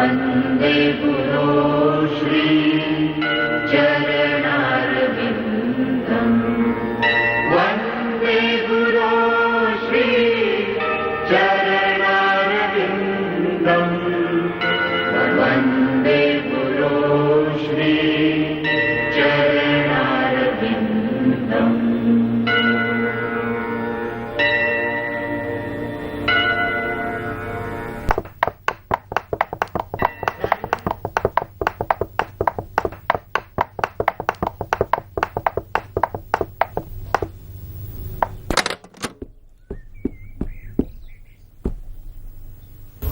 वन्दे गुरो श्री चरणारविन्दम् वन्दे गुरो श्री चरणारविन्दम् वन्दे गुरो Shri चरणारविन्दम्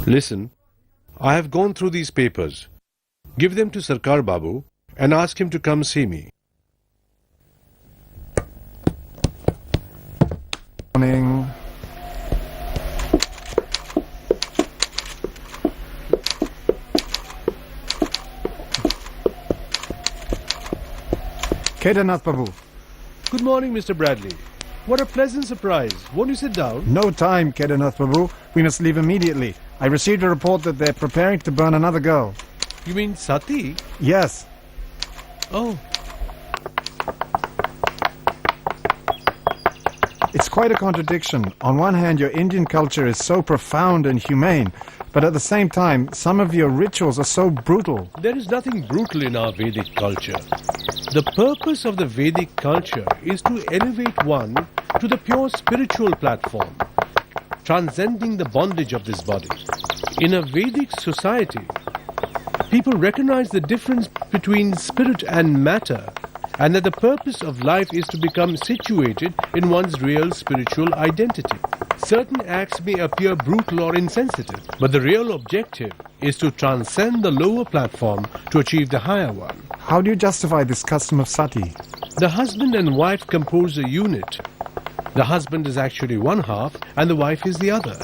Listen, I have gone through these papers. Give them to Sarkar Babu and ask him to come see me. Morning. Kedarnath Babu. Good morning, Mr. Bradley. What a pleasant surprise. Won't you sit down? No time, Kedarnath Babu. We must leave immediately. I received a report that they're preparing to burn another girl. You mean Sati? Yes. Oh, It's quite a contradiction. On one hand, your Indian culture is so profound and humane, but at the same time, some of your rituals are so brutal. there is nothing brutal in our Vedic culture. The purpose of the Vedic culture is to elevate one to the pure spiritual platform, transcending the bondage of this body. In a Vedic society, people recognize the difference between spirit and matter, and that the purpose of life is to become situated in one's real spiritual identity. Certain acts may appear brutal or insensitive, but the real objective is to transcend the lower platform to achieve the higher one. How do you justify this custom of sati? The husband and wife compose a unit. The husband is actually one half and the wife is the other.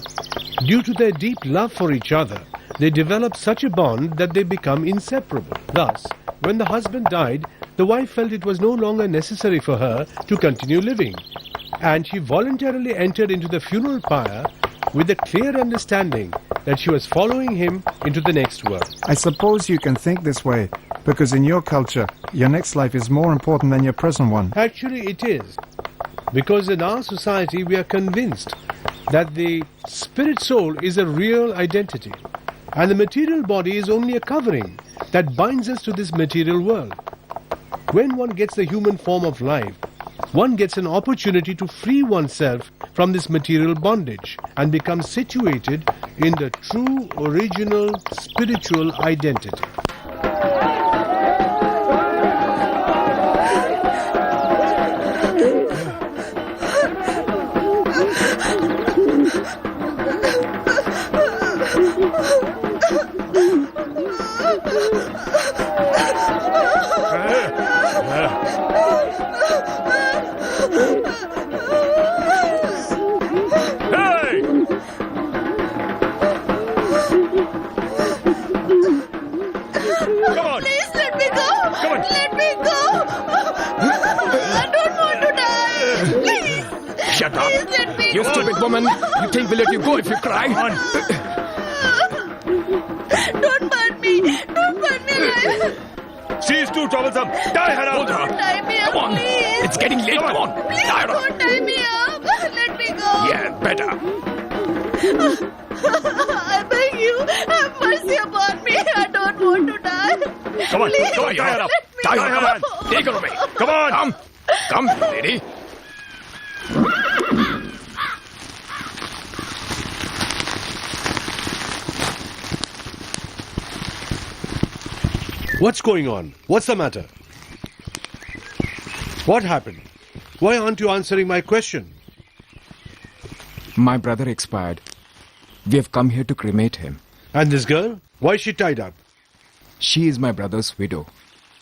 Due to their deep love for each other, they develop such a bond that they become inseparable. Thus, when the husband died, the wife felt it was no longer necessary for her to continue living, and she voluntarily entered into the funeral pyre with the clear understanding that she was following him into the next world. I suppose you can think this way, because in your culture, your next life is more important than your present one. Actually, it is. Because in our society, we are convinced that the spirit soul is a real identity, and the material body is only a covering that binds us to this material world. When one gets the human form of life, one gets an opportunity to free oneself from this material bondage and become situated in the true, original, spiritual identity. Shut up! You stupid woman! You think we'll let you go if you cry? Don't burn me! Don't burn me alive! She is too troublesome! Tie her out! Tie me up, Come on! please! It's getting late, come on! Please Tie her don't up! tie me up! Let me go! Yeah, better! I beg you, have mercy upon me! I don't want to die! Come on, Please, come on, tie her up! let me Tie her go. up! Take her away! Come on! Come, lady! What's going on? What's the matter? What happened? Why aren't you answering my question? My brother expired. We have come here to cremate him. And this girl? Why is she tied up? She is my brother's widow.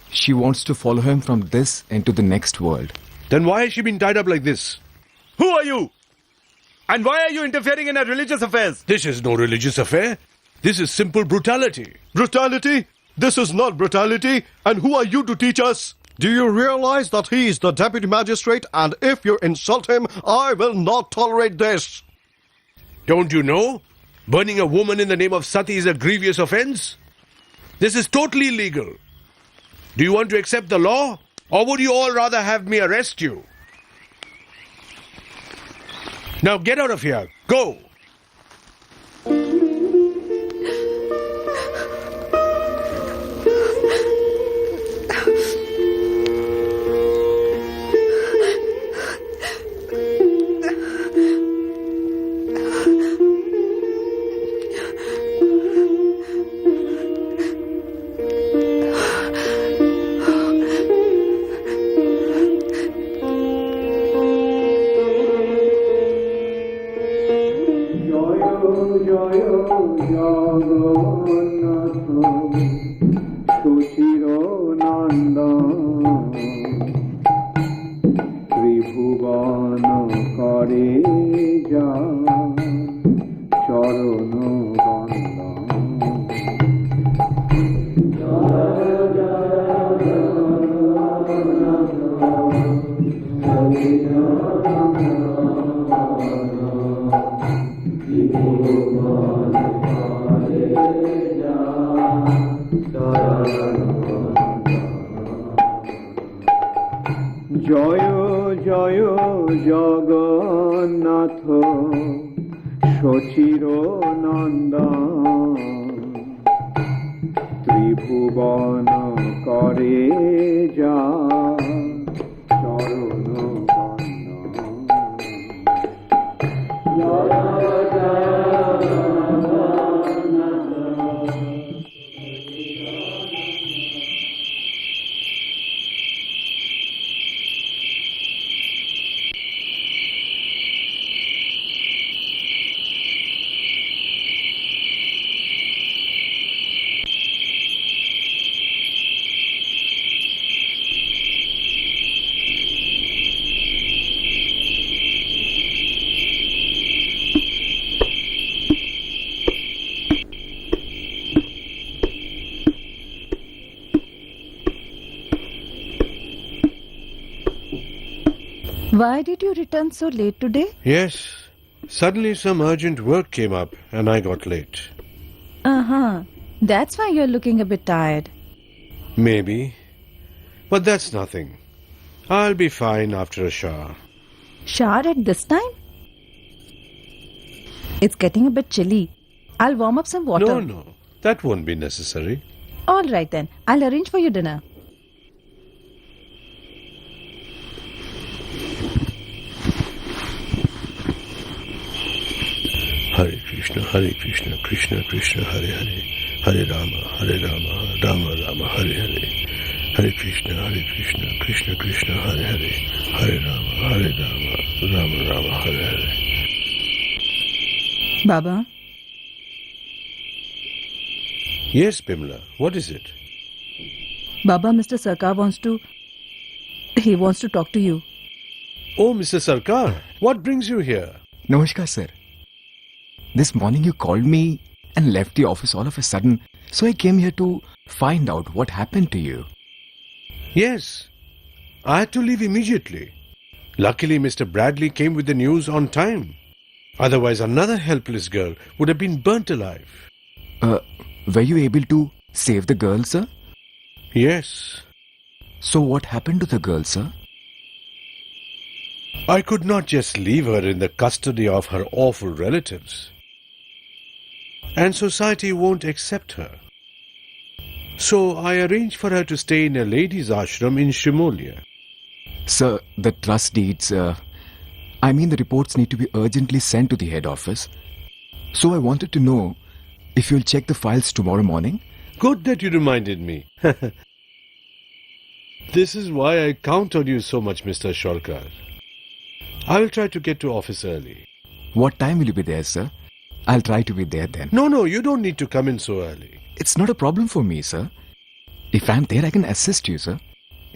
She wants to follow him from this into the next world. Then why has she been tied up like this? Who are you? And why are you interfering in our religious affairs? This is no religious affair. This is simple brutality. Brutality? This is not brutality. And who are you to teach us? Do you realize that he is the deputy magistrate, and if you insult him, I will not tolerate this? Don't you know? Burning a woman in the name of sati is a grievous offense. This is totally illegal. Do you want to accept the law? Or would you all rather have me arrest you? Now get out of here. Go. ত্রিভুবন করে যা চরণ জয় জয় জগন্নাথ সচির নন্দন ত্রিভুবন করে যা চরণ Why did you return so late today? Yes. Suddenly some urgent work came up and I got late. Uh-huh. That's why you're looking a bit tired. Maybe. But that's nothing. I'll be fine after a shower. Shower at this time? It's getting a bit chilly. I'll warm up some water. No. That won't be necessary. All right then. I'll arrange for your dinner. Hare Krishna, Krishna Krishna, Hare Hare, Hare Rama, Rama Rama, Hare Hare, Hare Krishna, Krishna Krishna, Hare Hare, Hare Rama, Rama Rama, Hare Hare. Baba, Yes, Bimla, what is it? Baba, Mr. Sarkar wants to talk to you. Oh, Mr. Sarkar, what brings you here? Namaskar, sir. This morning you called me and left the office all of a sudden, so I came here to find out what happened to you. Yes, I had to leave immediately. Luckily, Mr. Bradley came with the news on time. Otherwise, another helpless girl would have been burnt alive. Were you able to save the girl, sir? Yes. So what happened to the girl, sir? I could not just leave her in the custody of her awful relatives. And society won't accept her. So I arranged for her to stay in a ladies' ashram in Shimolia. Sir, the trust deeds, the reports need to be urgently sent to the head office. So I wanted to know if you'll check the files tomorrow morning. Good that you reminded me. This is why I count on you so much, Mr. Sholkar. I will try to get to office early. What time will you be there, sir? I'll try to be there then. No, you don't need to come in so early. It's not a problem for me, sir. If I'm there, I can assist you, sir.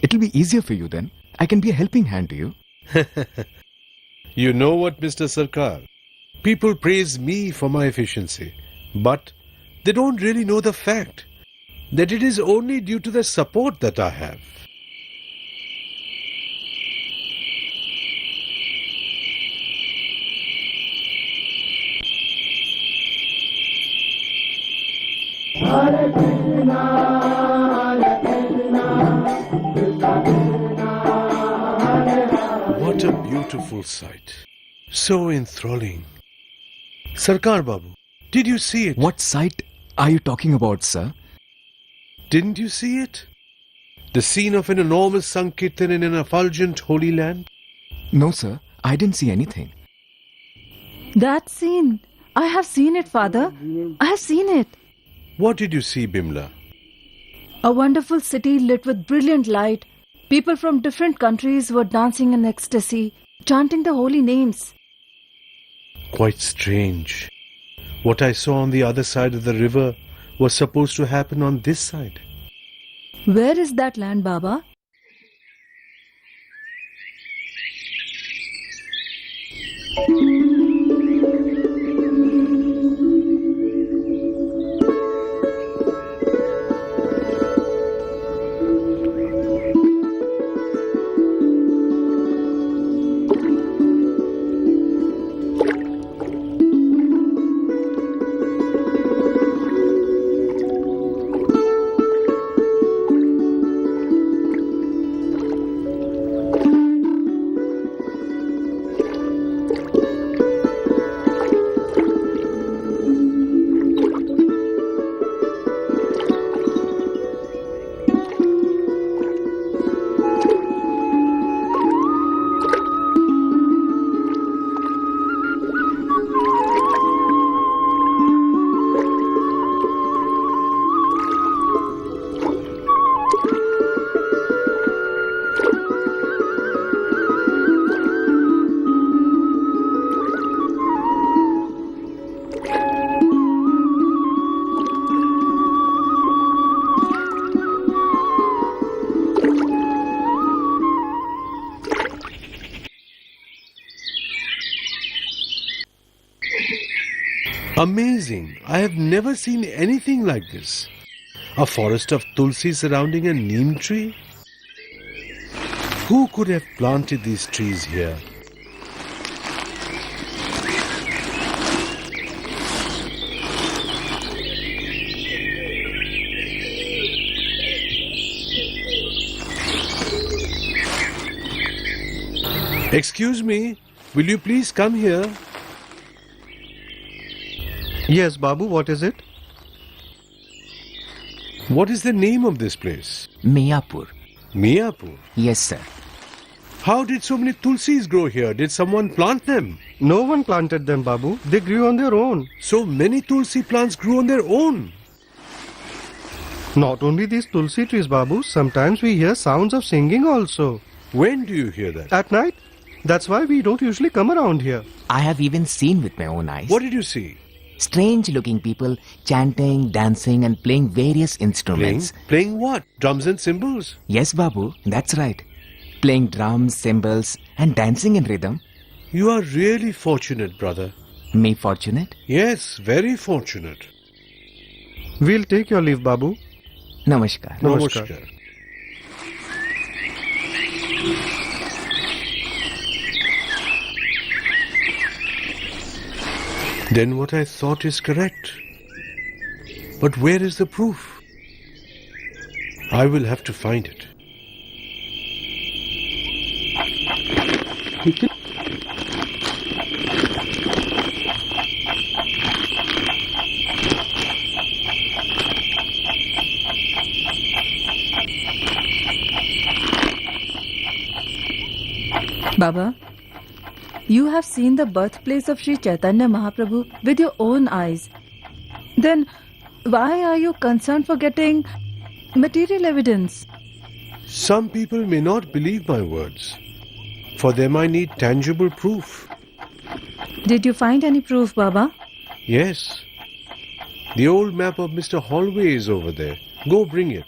It'll be easier for you then. I can be a helping hand to you. You know what, Mr. Sarkar? People praise me for my efficiency, but they don't really know the fact that it is only due to the support that I have. What a beautiful sight. So enthralling. Sarkar Babu, did you see it? What sight are you talking about, sir? Didn't you see it? The scene of an enormous Sankirtan in an effulgent holy land? No, sir. I didn't see anything. That scene. I have seen it, Father. I have seen it. What did you see, Bimla? A wonderful city lit with brilliant light. People from different countries were dancing in ecstasy, chanting the holy names. Quite strange. What I saw on the other side of the river was supposed to happen on this side. Where is that land, Baba? Amazing. I have never seen anything like this. A forest of tulsi surrounding a neem tree? Who could have planted these trees here? Excuse me, will you please come here? Yes, Babu, what is it? What is the name of this place? Miyapur. Miyapur. Yes, sir. How did so many tulsis grow here? Did someone plant them? No one planted them, Babu. They grew on their own. So many tulsi plants grew on their own. Not only these tulsi trees, Babu, sometimes we hear sounds of singing also. When do you hear that? At night. That's why we don't usually come around here. I have even seen with my own eyes. What did you see? Strange looking people chanting, dancing and playing various instruments. Playing what? Drums and cymbals? Yes, Babu, that's right. Playing drums, cymbals and dancing in rhythm. You are really fortunate, brother. Me fortunate? Yes, very fortunate. We'll take your leave, Babu. Namaskar. Namaskar. Then what I thought is correct. But where is the proof? I will have to find it. Baba, you have seen the birthplace of Sri Chaitanya Mahaprabhu with your own eyes. Then why are you concerned for getting material evidence? Some people may not believe my words. For them I need tangible proof. Did you find any proof, Baba? Yes. The old map of Mr. Holloway is over there. Go bring it.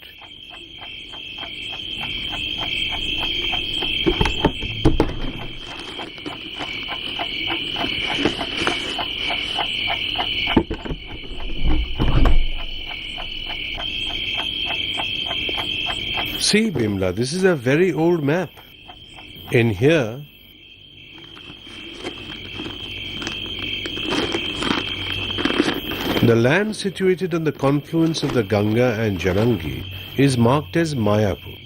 See, Bimla, this is a very old map. In here, The land situated on the confluence of the Ganga and Janangi is marked as Mayapur.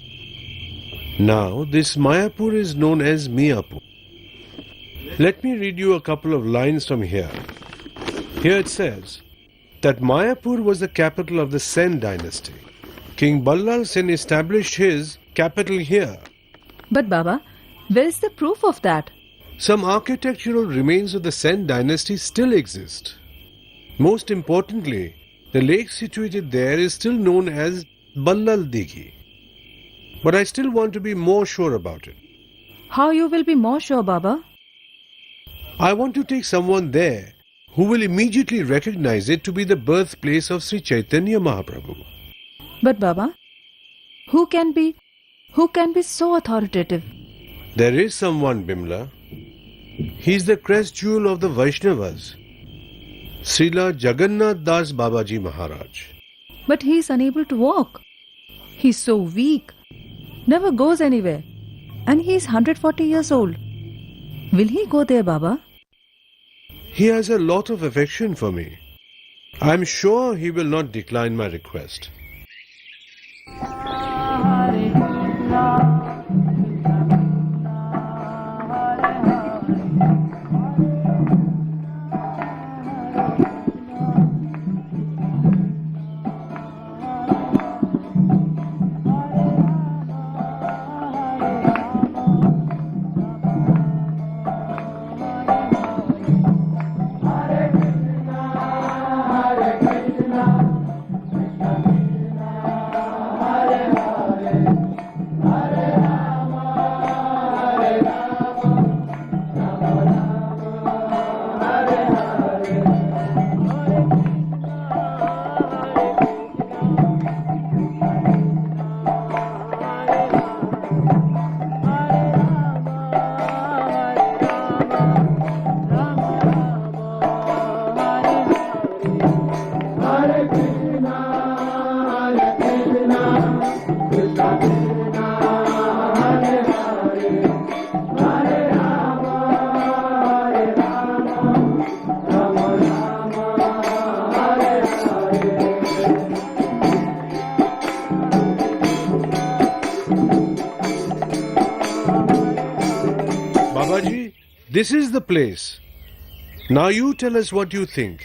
Now, this Mayapur is known as Miapur. Let me read you a couple of lines from here. Here it says that Mayapur was the capital of the Sen dynasty. King Ballal Sen established his capital here. But Baba, where is the proof of that? Some architectural remains of the Sen dynasty still exist. Most importantly, the lake situated there is still known as Ballal Dighi. But I still want to be more sure about it. How you will be more sure, Baba? I want to take someone there who will immediately recognize it to be the birthplace of Sri Chaitanya Mahaprabhu. But Baba, who can be so authoritative? There is someone, Bimla. He is the crest jewel of the Vaishnavas, Srila Jagannath Das Babaji Maharaj. But he is unable to walk. He's so weak, never goes anywhere, and he is 140 years old. Will he go there, Baba? He has a lot of affection for me. I am sure he will not decline my request. Babaji, this is the place. Now you tell us what you think.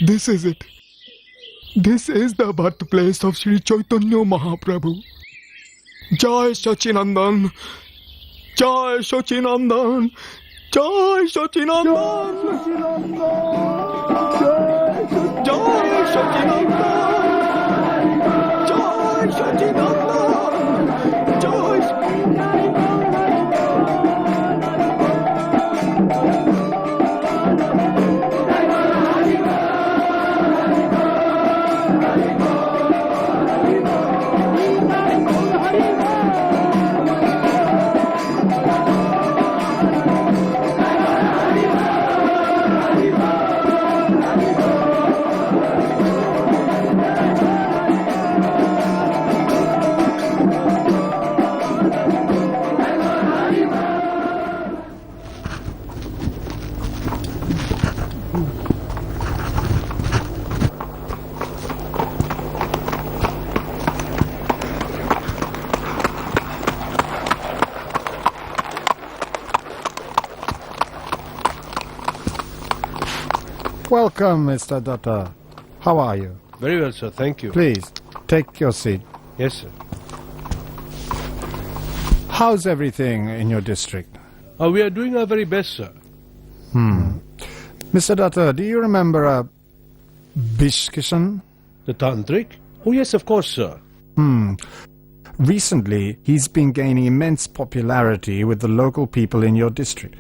This is it. This is the birthplace of Sri Chaitanya Mahaprabhu. Jai Sachinandan! Jai Sachinandan! Jai Sachinandan! Jai Sachinandan! Jai Sachinandan! Jai Welcome, Mr. Datta. How are you? Very well, sir. Thank you. Please, take your seat. Yes, sir. How's everything in your district? We are doing our very best, sir. Mr. Datta, do you remember Bishkishan? The Tantric? Oh, yes, of course, sir. Recently, he's been gaining immense popularity with the local people in your district,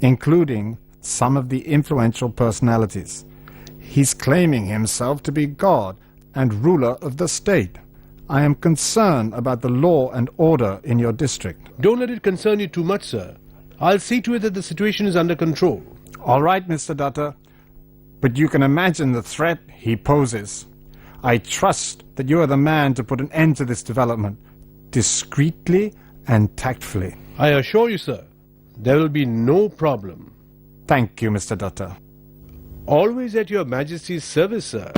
including some of the influential personalities. He's claiming himself to be God and ruler of the state. I am concerned about the law and order in your district. Don't let it concern you too much, sir. I'll see to it that the situation is under control. All right, Mr. Datta, but you can imagine the threat he poses. I trust that you are the man to put an end to this development, discreetly and tactfully. I assure you, sir, there will be no problem. Thank you, Mr. Datta. Always at your Majesty's service, sir.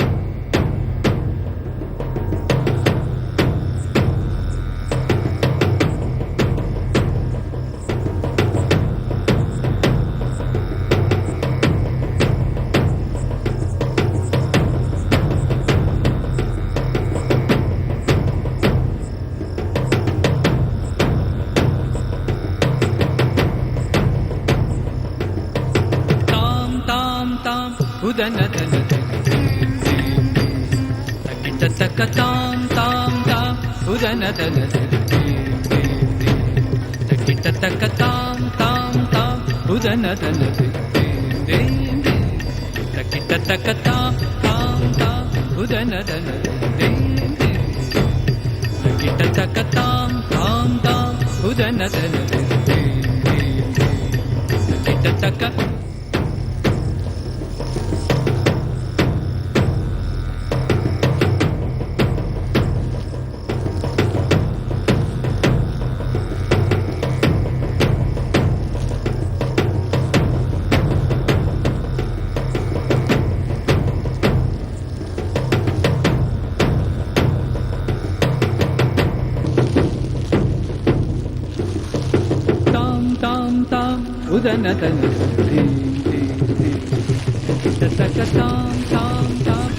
Udana dana takita taka tam tam tam udana dana takita taka tam tam tam udana dana takita taka tam tam tam udana dana takita taka tam tam tam udana dana takita taka. Udana dana taka tam tam tam.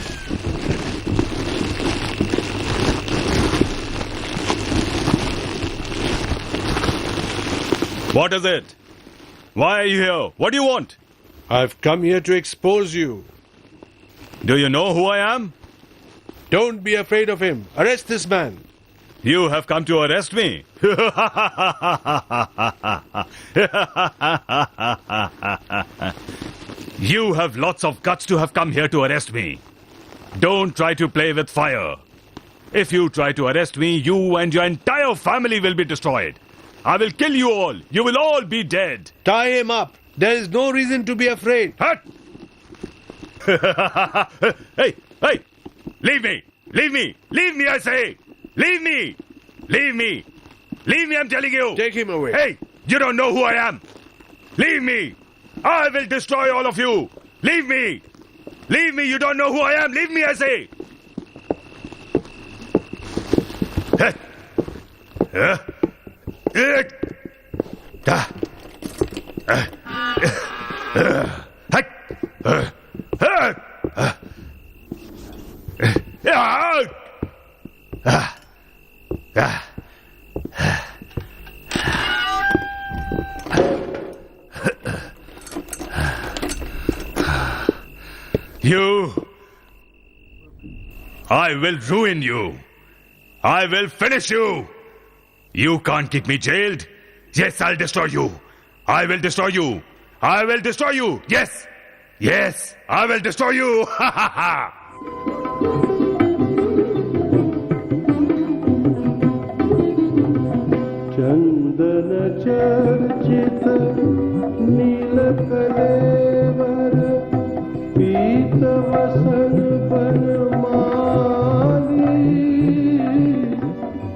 What is it? Why are you here? What do you want? I've come here to expose you. Do you know who I am? Don't be afraid of him. Arrest this man. You have come to arrest me. You have lots of guts to have come here to arrest me. Don't try to play with fire. If you try to arrest me, you and your entire family will be destroyed. I will kill you all. You will all be dead. Tie him up. There is no reason to be afraid. Hut! Hey, hey! Leave me! Leave me! Leave me, I say! Leave me! Leave me! Leave me, I'm telling you! Take him away. Hey! You don't know who I am! Leave me! I will destroy all of you! Leave me! Leave me! You don't know who I am! Leave me, I say! You! I will ruin you! I will finish you! You can't keep me jailed! Yes, I'll destroy you! I will destroy you! I will destroy you! Yes! Yes! I will destroy you! Ha ha ha! चंदन चर्चित नील कलेवर पीत वसन बनमाली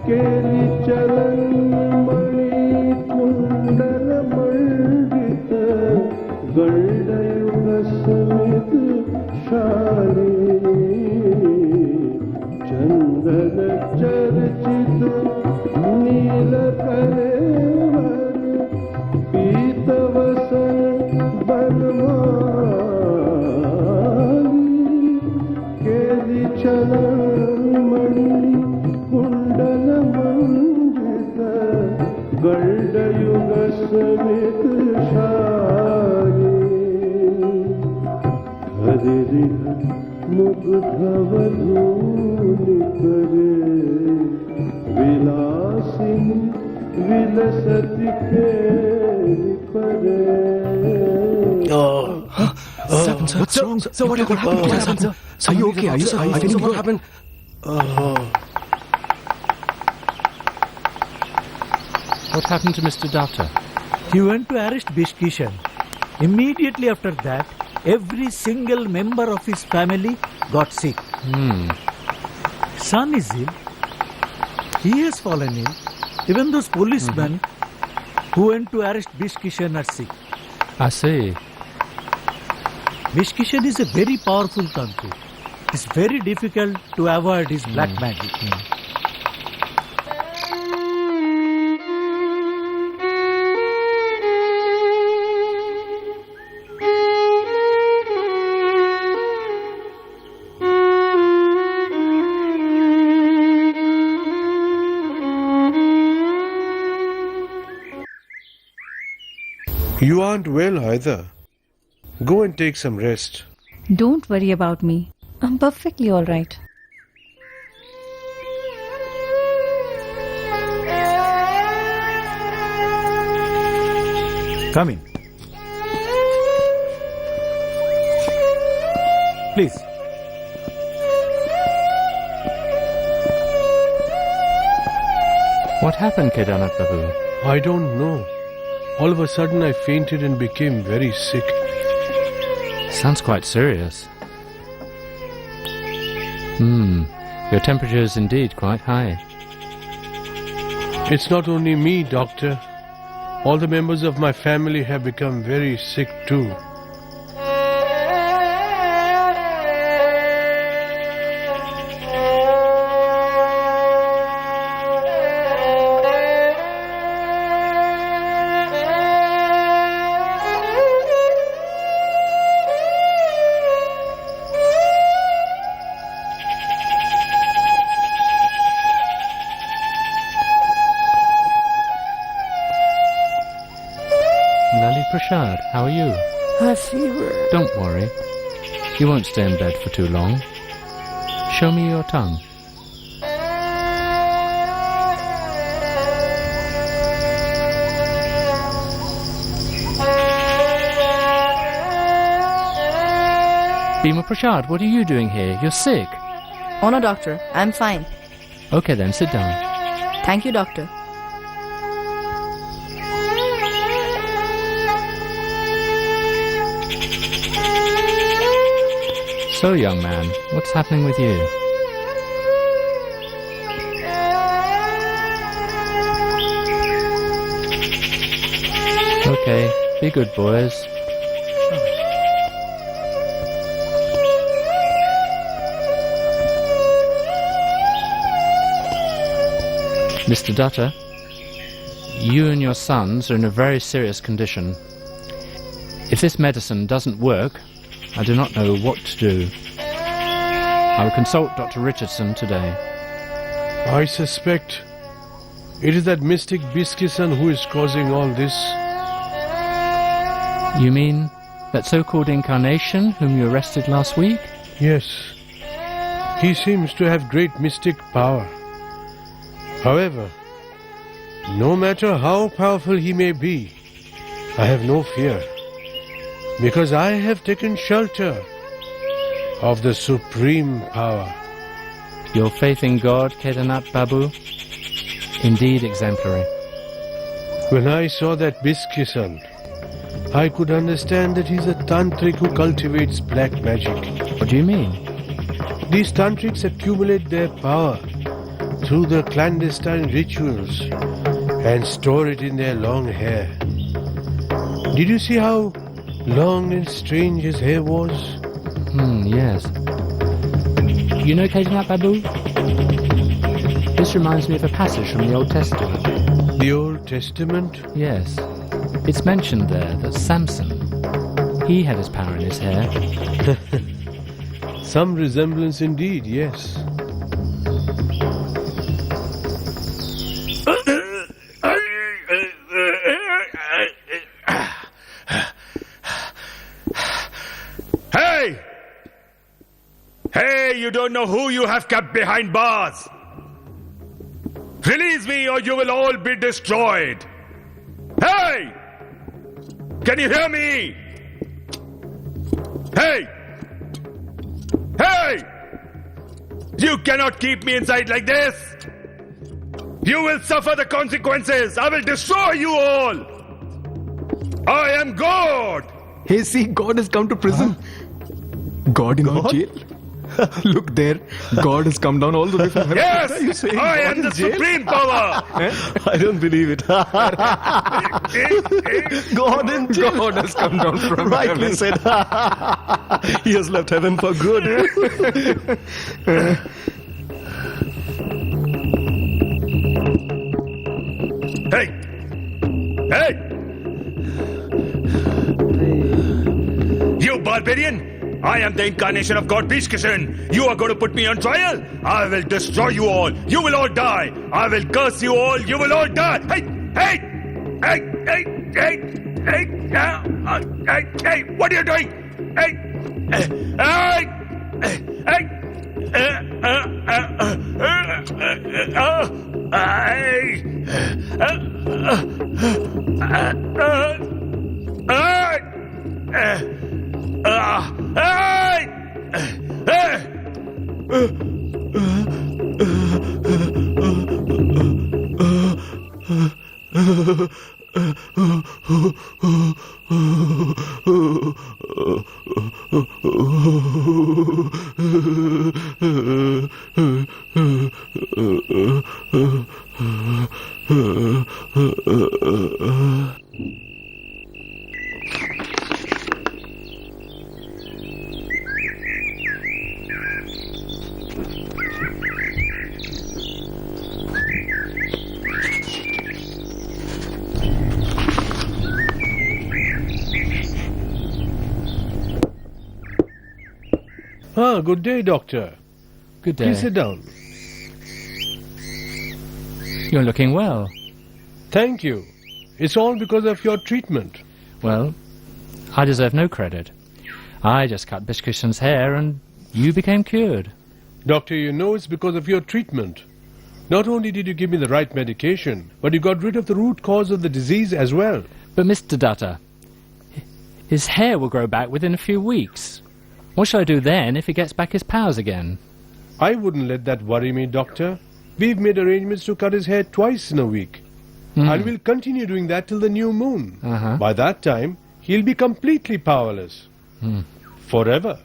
केली चलन मणि कुंडल मंडित गंडयुग समित शाली चंदन चर्चित नील कलेवर पीत वसन बनमाली केली चलन मणि कुंडल मंडित गंडयुग समित शाली हरि मुग्धवधूनि करे विलासिनी विलसति खेलि परे. What's wrong? Sir, what happened? What happened, sir? Are you okay? Are you feeling What good? happened? What happened to Mr. Datta? He went to arrest Bishkishan. Immediately after that, every single member of his family got sick. Son is ill. He has fallen ill. Even those policemen who went to arrest Bishkishan are sick. I see. Bishkishan is a very powerful country. It's very difficult to avoid his black magic. You aren't well either. Go and take some rest. Don't worry about me. I'm perfectly all right. Come in. Please. What happened, Kedarnath Babu? I don't know. All of a sudden I fainted and became very sick. Sounds quite serious. Your temperature is indeed quite high. It's not only me, doctor. All the members of my family have become very sick too. Lali Prasad, how are you? A fever. Don't worry. You won't stay in bed for too long. Show me your tongue. Bhima Prasad, what are you doing here? You're sick. Oh no, doctor. I'm fine. Okay then, sit down. Thank you, doctor. So, young man, what's happening with you? Okay, be good boys. Mr. Dutta, you and your sons are in a very serious condition. If this medicine doesn't work, I do not know what to do. I will consult Dr. Richardson today. I suspect it is that mystic Bishkishan who is causing all this. You mean that so-called incarnation whom you arrested last week? Yes. He seems to have great mystic power. However, no matter how powerful he may be, I have no fear, because I have taken shelter of the supreme power. Your faith in God, Kedarnath Babu, indeed exemplary. When I saw that Bishkishan, I could understand that he's a tantric who cultivates black magic. What do you mean? These tantrics accumulate their power through the clandestine rituals and store it in their long hair. Did you see how long and strange his hair was? Yes. You know, Kedarnath Babu, this reminds me of a passage from the Old Testament. The Old Testament? Yes. It's mentioned there that Samson, he had his power in his hair. Some resemblance indeed, yes. Hey! Hey, you don't know who you have kept behind bars. Release me or you will all be destroyed. Hey! Can you hear me? Hey! Hey! You cannot keep me inside like this. You will suffer the consequences. I will destroy you all. I am God. Hey, see, God has come to prison. God in our jail? Look there. God has come down all the way from heaven. Yes! What are you saying? I God am the in jail? supreme power! I don't believe it. God in jail. God has come down from Rightly heaven. said. He has left heaven for good. Hey! Hey! You barbarian! I am the incarnation of God Bishkishan. You are going to put me on trial? I will destroy you all. You will all die. I will curse you all. You will all die. Hey! Hey! Hey! Hey! Hey! Hey! Hey! Hey! What are you doing? Hey! Hey! Hey! Ah, good day, Doctor. Good day. Please sit down. You're looking well. Thank you. It's all because of your treatment. Well, I deserve no credit. I just cut Bishkishan's hair and you became cured. Doctor, you know it's because of your treatment. Not only did you give me the right medication, but you got rid of the root cause of the disease as well. But Mr. Dutta, his hair will grow back within a few weeks. What shall I do then if he gets back his powers again? I wouldn't let that worry me, Doctor. We've made arrangements to cut his hair twice in a week. And we'll continue doing that till the new moon. By that time, he'll be completely powerless. Forever.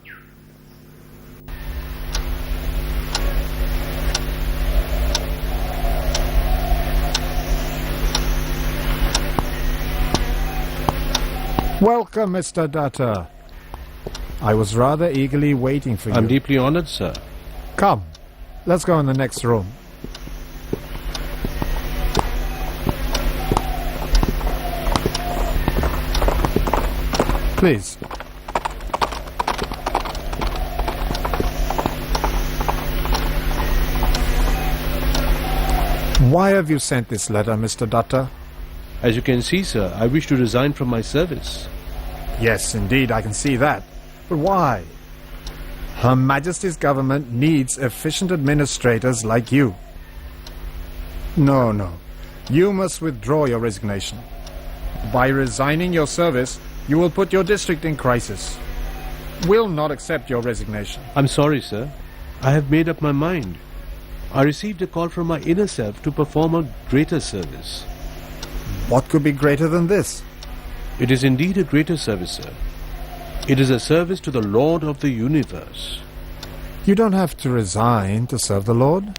Welcome, Mr. Datta. I was rather eagerly waiting for you. I'm deeply honored, sir. Come, let's go in the next room. Please. Why have you sent this letter, Mr. Datta? As you can see, sir, I wish to resign from my service. Yes, indeed, I can see that. But why? Her Majesty's government needs efficient administrators like you. No. You must withdraw your resignation. By resigning your service, you will put your district in crisis. Will not accept your resignation. I'm sorry, sir. I have made up my mind. I received a call from my inner self to perform a greater service. What could be greater than this? It is indeed a greater service, sir. It is a service to the Lord of the universe. You don't have to resign to serve the Lord.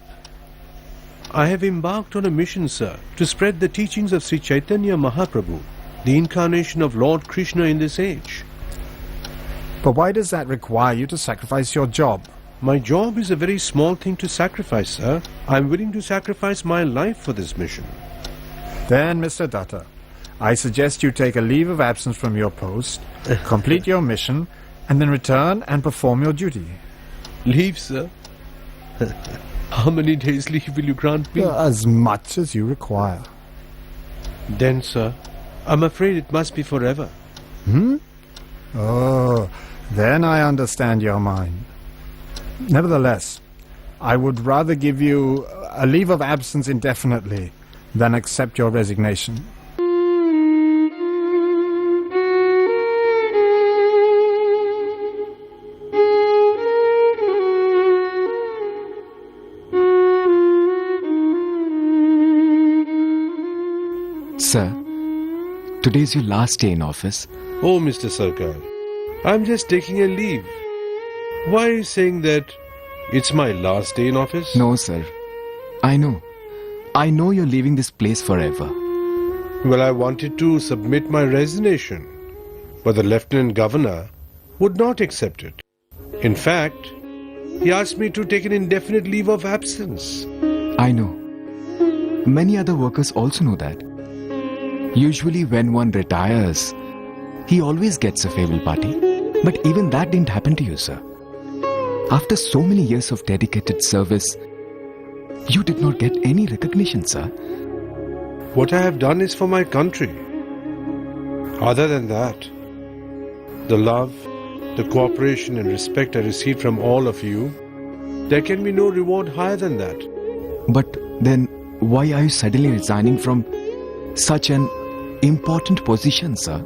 I have embarked on a mission, sir, to spread the teachings of Sri Chaitanya Mahaprabhu, the incarnation of Lord Krishna in this age. But why does that require you to sacrifice your job? My job is a very small thing to sacrifice, sir. I'm willing to sacrifice my life for this mission. Then, Mr. Datta, I suggest you take a leave of absence from your post, complete your mission, and then return and perform your duty. Leave, sir? How many days leave will you grant me? As much as you require. Then, sir, I'm afraid it must be forever. Oh, then I understand your mind. Nevertheless, I would rather give you a leave of absence indefinitely than accept your resignation. Sir, today's your last day in office. Oh, Mr. Sarkar, I'm just taking a leave. Why are you saying that it's my last day in office? No, sir. I know. I know you're leaving this place forever. Well, I wanted to submit my resignation, but the Lieutenant Governor would not accept it. In fact, he asked me to take an indefinite leave of absence. I know. Many other workers also know that. Usually when one retires, he always gets a farewell party. But even that didn't happen to you, sir. After so many years of dedicated service, you did not get any recognition, sir. What I have done is for my country. Other than that, the love, the cooperation and respect I received from all of you, there can be no reward higher than that. But then, why are you suddenly resigning from such an important position, sir?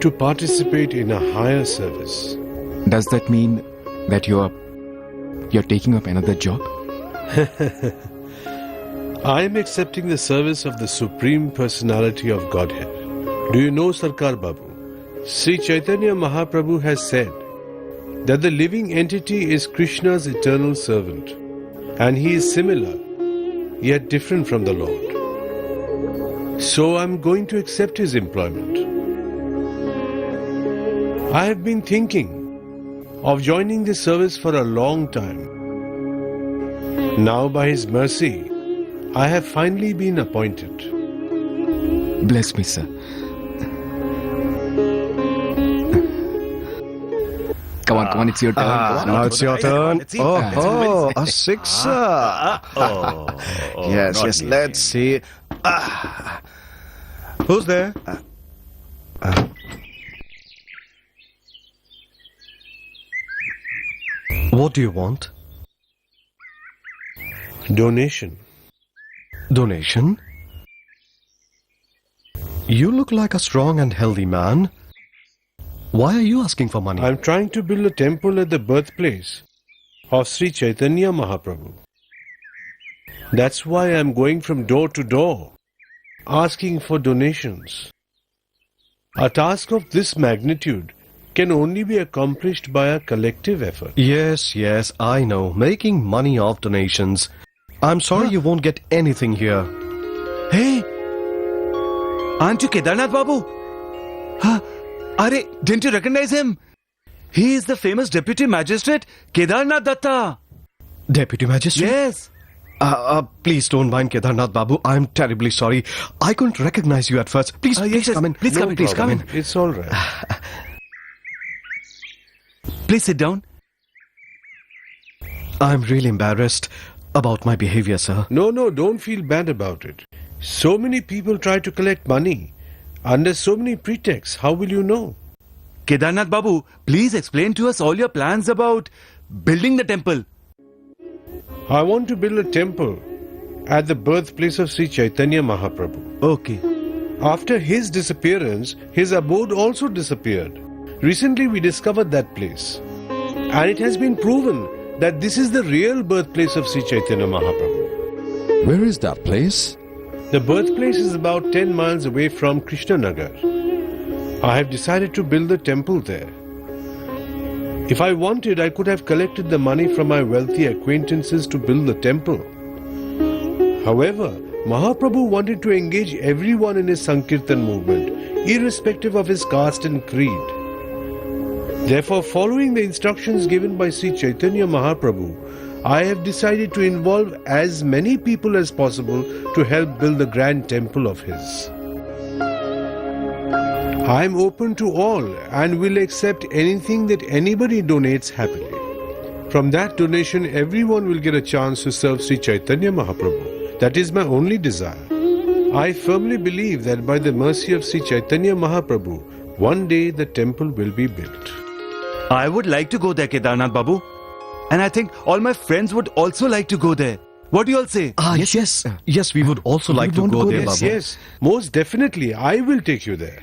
To participate in a higher service. Does that mean that you're taking up another job? I am accepting the service of the Supreme Personality of Godhead. Do you know, Sarkar Babu? Sri Chaitanya Mahaprabhu has said that the living entity is Krishna's eternal servant, and he is similar, yet different from the Lord. So I am going to accept his employment. I have been thinking of joining this service for a long time. Now, by his mercy, I have finally been appointed. Bless me, sir. Come on, it's your turn. Now it's your turn. Oh, a sixer. Yes, let's see. Who's there? What do you want? Donation. Donation? You look like a strong and healthy man. Why are you asking for money? I'm trying to build a temple at the birthplace of Sri Chaitanya Mahaprabhu. That's why I'm going from door to door, asking for donations. A task of this magnitude can only be accomplished by a collective effort. Yes, I know. Making money off donations. I'm sorry you won't get anything here. Hey! Aren't you Kedarnath Babu? Are, didn't you recognize him? He is the famous Deputy Magistrate, Kedarnath Datta. Deputy Magistrate? Yes. Please don't mind Kedarnath Babu. I'm terribly sorry. I couldn't recognize you at first. Please come in. Please come in. It's all right. Please sit down. I'm really embarrassed about my behavior, sir. No, don't feel bad about it. So many people try to collect money under so many pretexts. How will you know? Kedarnath Babu, please explain to us all your plans about building the temple. I want to build a temple at the birthplace of Sri Chaitanya Mahaprabhu. Okay. After his disappearance, his abode also disappeared. Recently we discovered that place. And it has been proven that this is the real birthplace of Sri Chaitanya Mahaprabhu. Where is that place? The birthplace is about 10 miles away from Krishnanagar. I have decided to build the temple there. If I wanted, I could have collected the money from my wealthy acquaintances to build the temple. However, Mahaprabhu wanted to engage everyone in his Sankirtan movement, irrespective of his caste and creed. Therefore, following the instructions given by Sri Chaitanya Mahaprabhu, I have decided to involve as many people as possible to help build the grand temple of his. I am open to all and will accept anything that anybody donates happily. From that donation, everyone will get a chance to serve Sri Chaitanya Mahaprabhu. That is my only desire. I firmly believe that by the mercy of Sri Chaitanya Mahaprabhu, one day the temple will be built. I would like to go there, Kedarnath Babu. And I think all my friends would also like to go there. What do you all say? Yes, we would also like to go there, Babu. Yes, most definitely. I will take you there.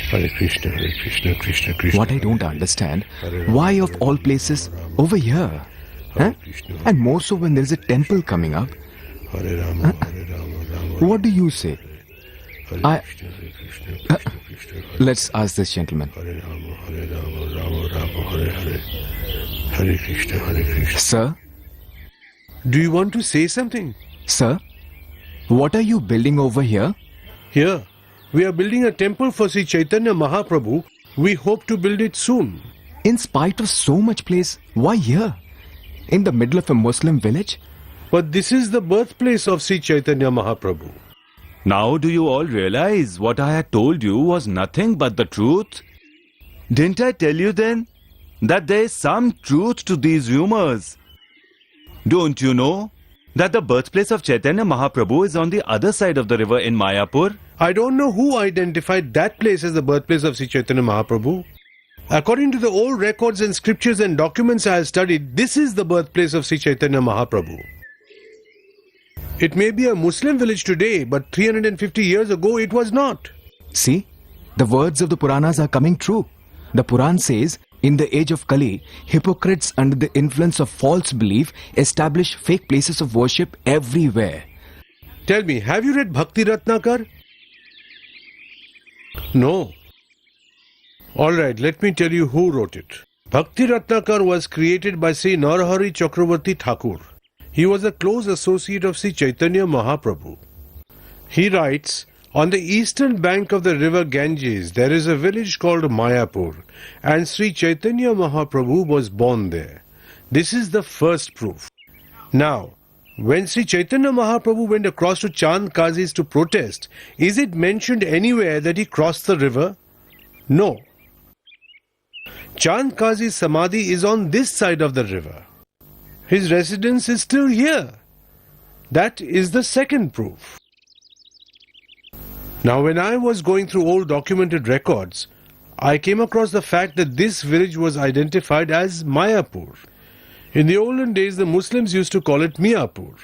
Hare Krishna, Hare Krishna, Krishna Krishna. What I don't understand, why of all places over here? Huh? And more so when there is a temple coming up. Hare Rama, Hare Rama, Rama. What do you say? Let's ask this gentleman. Hare Rama, Rama Rama, Hare Hare. Hare Krishna, Hare Krishna. Sir? Do you want to say something? Sir? What are you building over here? Here, we are building a temple for Sri Chaitanya Mahaprabhu. We hope to build it soon. In spite of so much place, why here? In the middle of a Muslim village? But this is the birthplace of Sri Chaitanya Mahaprabhu. Now do you all realize what I had told you was nothing but the truth? Didn't I tell you then that there is some truth to these rumors? Don't you know that the birthplace of Chaitanya Mahaprabhu is on the other side of the river in Mayapur? I don't know who identified that place as the birthplace of Sri Chaitanya Mahaprabhu. According to the old records and scriptures and documents I have studied, this is the birthplace of Sri Chaitanya Mahaprabhu. It may be a Muslim village today, but 350 years ago it was not. See, the words of the Puranas are coming true. The Puran says, in the age of Kali, hypocrites under the influence of false belief establish fake places of worship everywhere. Tell me, have you read Bhakti Ratnakar? No. Alright, let me tell you who wrote it. Bhakti Ratnakar was created by Sri Narahari Chakravarti Thakur. He was a close associate of Sri Chaitanya Mahaprabhu. He writes, on the eastern bank of the river Ganges, there is a village called Mayapur, and Sri Chaitanya Mahaprabhu was born there. This is the first proof. Now, when Sri Chaitanya Mahaprabhu went across to Chand Kazis to protest, is it mentioned anywhere that he crossed the river? No. Chand Kazi's Samadhi is on this side of the river. His residence is still here. That is the second proof. Now, when I was going through old documented records, I came across the fact that this village was identified as Mayapur. In the olden days, the Muslims used to call it Miapur.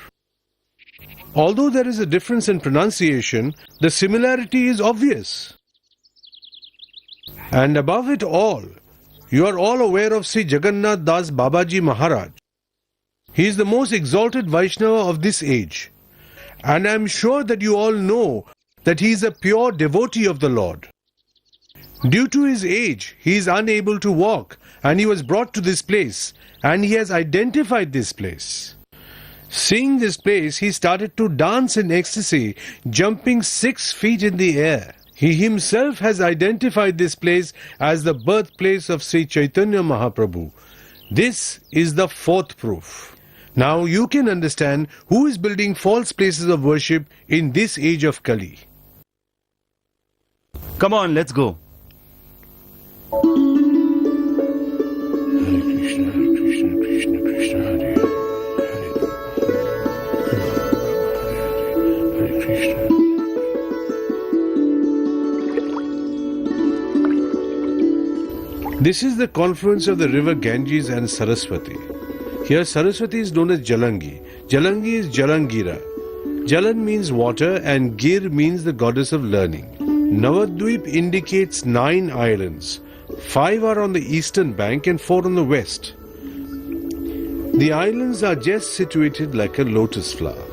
Although there is a difference in pronunciation, the similarity is obvious. And above it all, you are all aware of Sri Jagannath Das Babaji Maharaj. He is the most exalted Vaishnava of this age. And I am sure that you all know that he is a pure devotee of the Lord. Due to his age, he is unable to walk, and he was brought to this place, and he has identified this place. Seeing this place, he started to dance in ecstasy, jumping 6 feet in the air. He himself has identified this place as the birthplace of Sri Chaitanya Mahaprabhu. This is the fourth proof. Now you can understand who is building false places of worship in this age of Kali. Come on, let's go. Hare Krishna, Hare Krishna, Krishna Krishna, Hare Hare. Hare Krishna. This is the confluence of the river Ganges and Saraswati. Here Saraswati is known as Jalangi. Jalangi is Jalangira. Jalan means water and Gir means the goddess of learning. Navadvip indicates 9 islands. 5 are on the eastern bank and 4 on the west. The islands are just situated like a lotus flower.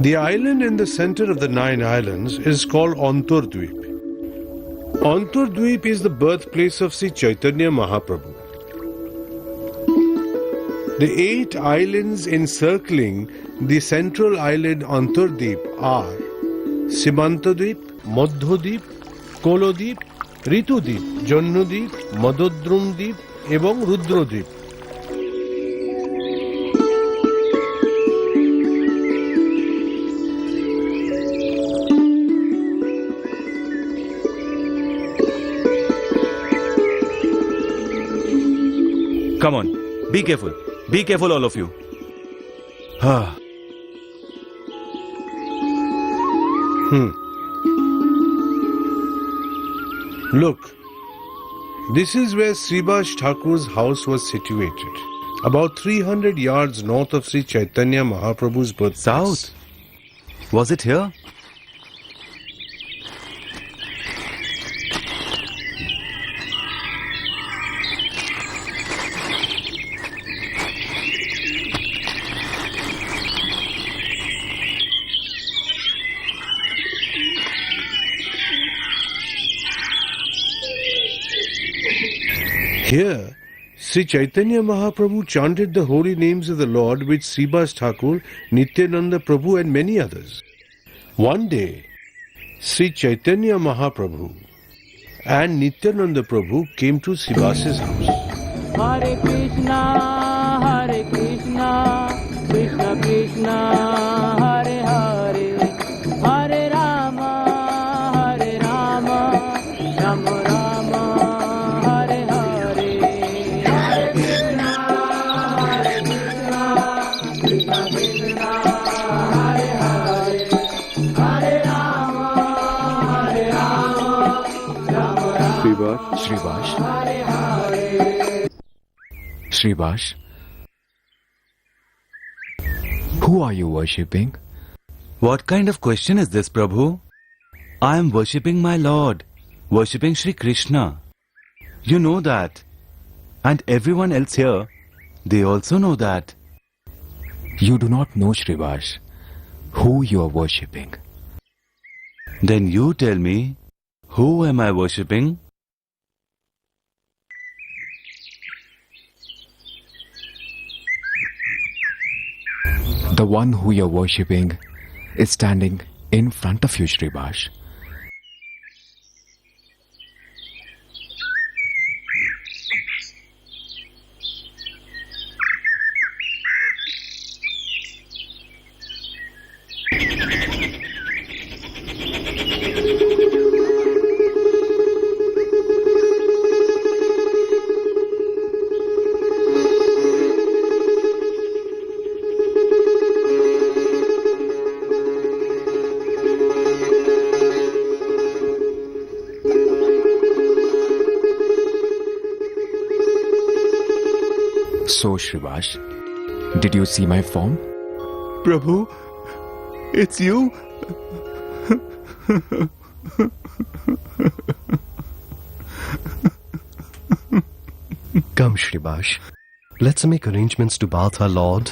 The island in the center of the 9 islands is called Antardvip. Antardvip is the birthplace of Sri Chaitanya Mahaprabhu. The 8 islands encircling the central island Antardvip are Simantadvip, Madhyadvip, Kolodvip, Ritudvip, Jannudvip, Madodrumdvip এবং Rudrodvip. Come on, be careful. Be careful, all of you. Look, this is where Sribas Thakur's house was situated, about 300 yards north of Sri Chaitanya Mahaprabhu's birthplace. South? Was it here? Here, Sri Chaitanya Mahaprabhu chanted the holy names of the Lord with Sribas Thakur, Nityananda Prabhu and many others. One day, Sri Chaitanya Mahaprabhu and Nityananda Prabhu came to Sribas's house. Hare Krishna, Krishna Krishna, Hare Hare, Hare Rama, Rama Rama, Hare Hare. Hare Krishna, Krishna Krishna, Hare Hare, Hare Rama, Rama Rama, Sribas. Hare Hare. Sribas. Who are you worshipping? What kind of question is this, Prabhu? I am worshipping my Lord, worshipping Shri Krishna. You know that. And everyone else here, they also know that. You do not know, Sribas, who you are worshipping. Then you tell me, who am I worshipping? The one who you are worshipping is standing in front of you, Sribas. So, Sribas, did you see my form? Prabhu, it's you. Come, Sribas. Let's make arrangements to bath our Lord.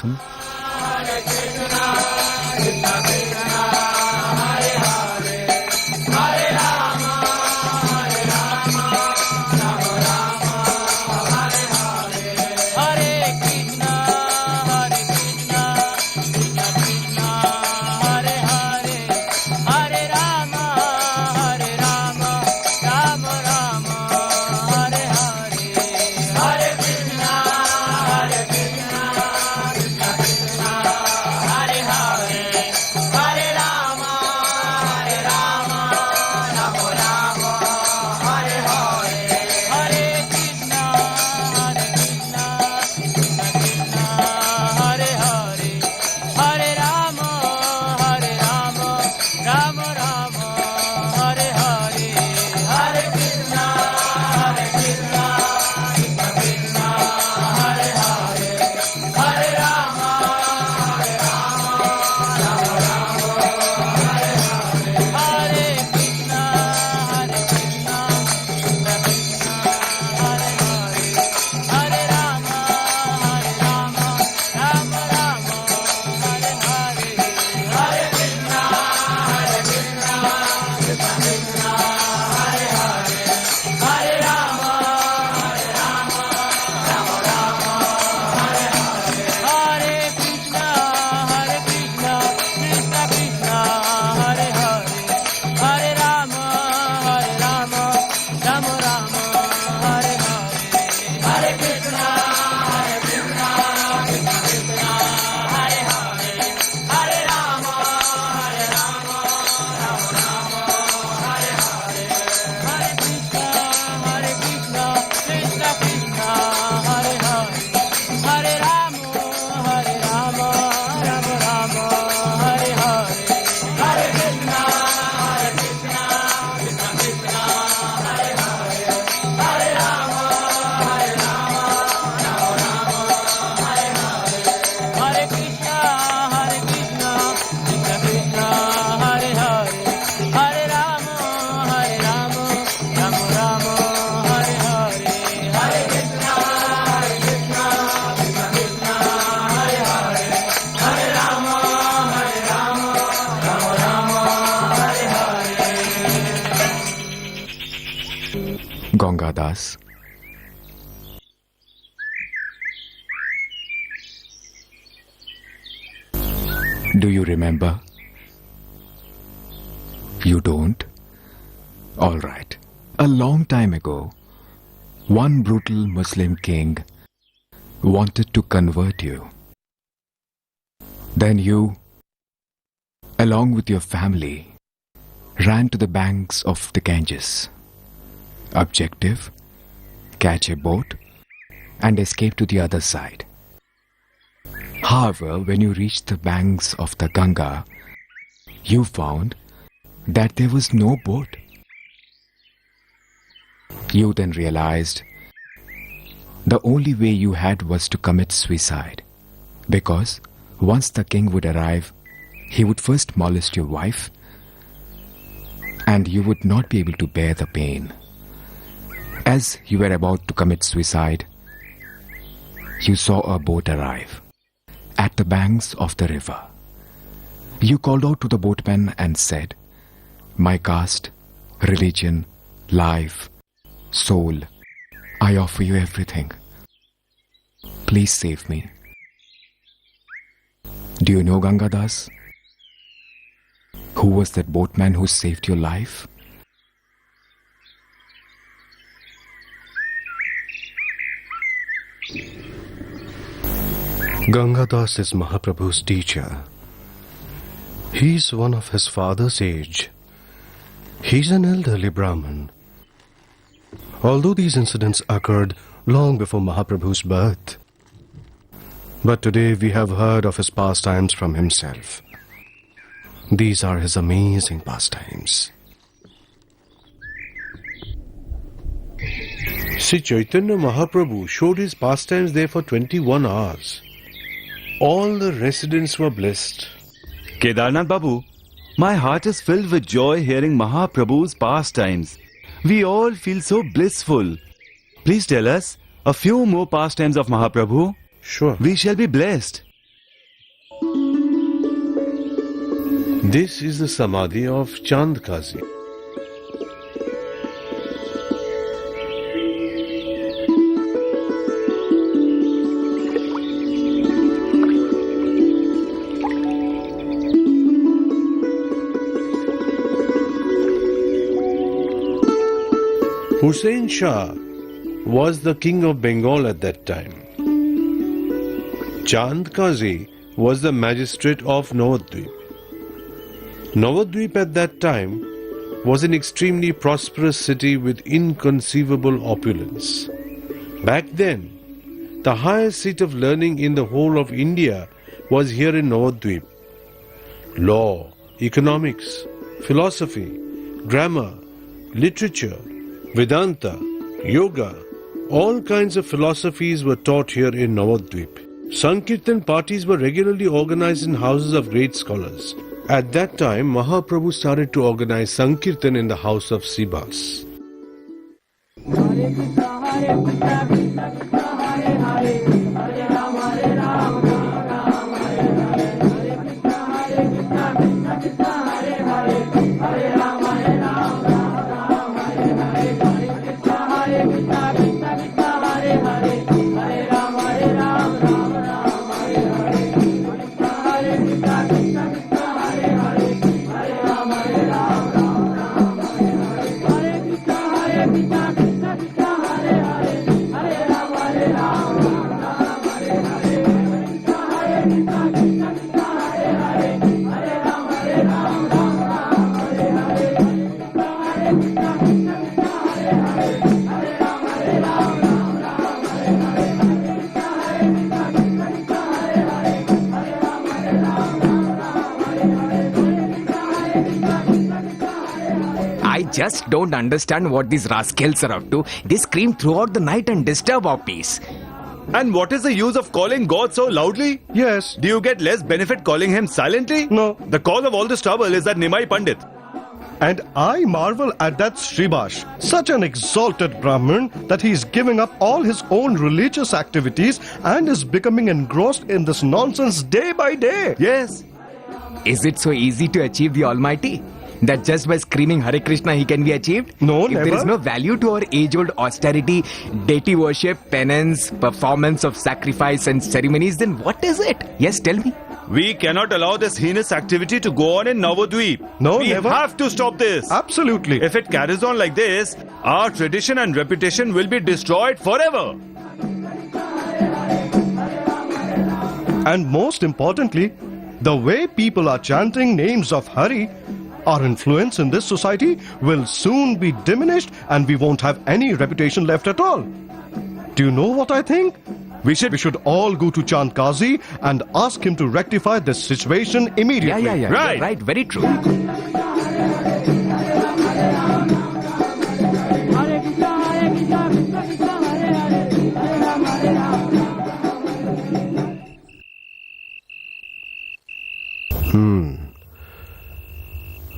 Gangadas, Do you remember? You don't? All right. A long time ago, one brutal Muslim king wanted to convert you. Then you, along with your family, ran to the banks of the Ganges. Objective: catch a boat and escape to the other side. However, when you reached the banks of the Ganga, you found that there was no boat. You then realized the only way you had was to commit suicide, because once the king would arrive, he would first molest your wife, and you would not be able to bear the pain. As you were about to commit suicide, you saw a boat arrive at the banks of the river. You called out to the boatman and said, "My caste, religion, life, soul, I offer you everything. Please save me." Do you know Gangadas? Who was that boatman who saved your life? Gangadas is Mahaprabhu's teacher. He's one of his father's age. He's an elderly Brahmin. Although these incidents occurred long before Mahaprabhu's birth, but today we have heard of his pastimes from himself. These are his amazing pastimes. Sri Chaitanya Mahaprabhu showed his pastimes there for 21 hours. All the residents were blessed. Kedarnath Babu, my heart is filled with joy hearing Mahaprabhu's pastimes. We all feel so blissful. Please tell us a few more pastimes of Mahaprabhu. Sure. We shall be blessed. This is the Samadhi of Chand Kazi. Hussain Shah was the king of Bengal at that time. Chand Kazi was the magistrate of Navadvip. Navadvip at that time was an extremely prosperous city with inconceivable opulence. Back then, the highest seat of learning in the whole of India was here in Navadvip. Law, economics, philosophy, grammar, literature, Vedanta, yoga, all kinds of philosophies were taught here in Navadvip. Sankirtan parties were regularly organized in houses of great scholars. At that time, Mahaprabhu started to organize Sankirtan in the house of Sibas. I just don't understand what these rascals are up to. They scream throughout the night and disturb our peace. And what is the use of calling God so loudly? Yes. Do you get less benefit calling him silently? No. The cause of all this trouble is that Nimai Pandit. And I marvel at that Sribash, such an exalted Brahmin that he is giving up all his own religious activities and is becoming engrossed in this nonsense day by day. Yes. Is it so easy to achieve the Almighty? That just by screaming Hare Krishna he can be achieved? No, if never. There is no value to our age-old austerity, deity worship, penance, performance of sacrifice and ceremonies, then what is it? Yes, tell me. We cannot allow this heinous activity to go on in Navadweep. No, we never. have to stop this. Absolutely. If it carries on like this, our tradition and reputation will be destroyed forever. And most importantly, the way people are chanting names of Hari, our influence in this society will soon be diminished and we won't have any reputation left at all. Do you know what I think? We should all go to Chand Kazi and ask him to rectify this situation immediately. Yeah. Right. Right, very true.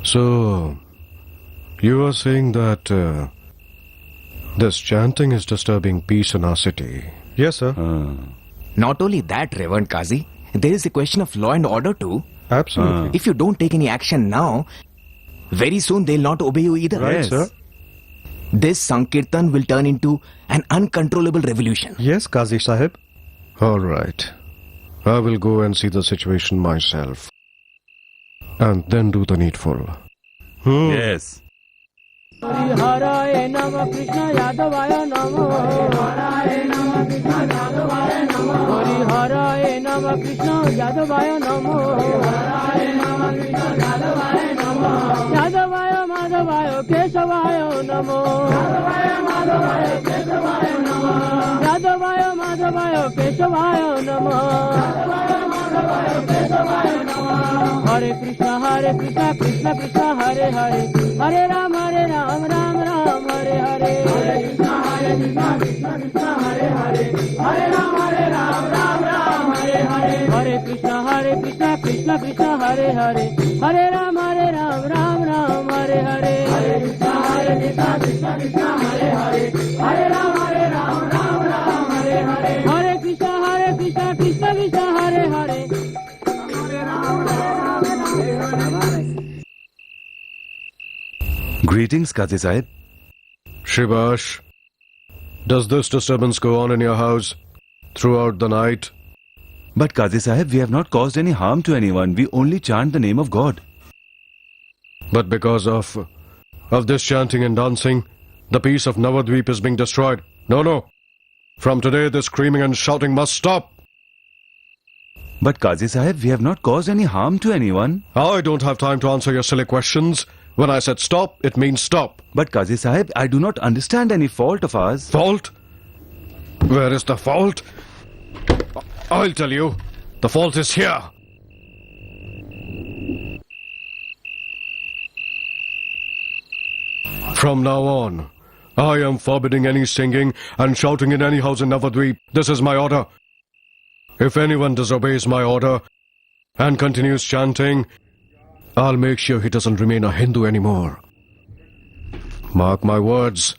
So, you are saying that this chanting is disturbing peace in our city? Yes, sir. Not only that, Reverend Kazi, there is a question of law and order too. Absolutely. If you don't take any action now, very soon they'll not obey you either. Right, sir. This Sankirtan will turn into an uncontrollable revolution. Yes, Qazi Sahib. All right. I will go and see the situation myself. And then do the needful. Yes. Hare Nama Krishna Yadavaya Namo. Hare Nama Krishna Yadavaya Namo. Hare Nama Krishna Yadavaya Namo. Hare Nama Krishna Yadavaya Namo. Yadavaya Madhavaya Keshavaya Namo. Yadavaya Madhavaya Keshavaya Namo. Yadavaya Madhavaya Keshavaya Namo. Yadavaya Madhavaya Keshavaya Namo. Hare Krishna Krishna Krishna Hare Hare. Hare Ram Ram Ram Hare Hare. Hare Krishna Krishna Krishna Hare Hare. Hare Ram Ram Ram Hare Hare. Hare Krishna Krishna Krishna Hare Hare. Hare Ram Ram Ram Hare Hare. Hare Krishna Krishna Krishna Hare Hare. Hare Ram Ram Ram Hare Hare. Hare Krishna Krishna Krishna Hare Hare. Greetings, Qazi Sahib. Shibash, does this disturbance go on in your house throughout the night? But Qazi Sahib, we have not caused any harm to anyone. We only chant the name of God. But because of this chanting and dancing, the peace of Navadweep is being destroyed. No. From today, this screaming and shouting must stop. But Qazi Sahib, we have not caused any harm to anyone. I don't have time to answer your silly questions. When I said stop, it means stop. But Qazi Sahib, I do not understand any fault of ours. Fault? Where is the fault? I'll tell you. The fault is here. From now on, I am forbidding any singing and shouting in any house in Navadweep. This is my order. If anyone disobeys my order and continues chanting, I'll make sure he doesn't remain a Hindu anymore. Mark my words.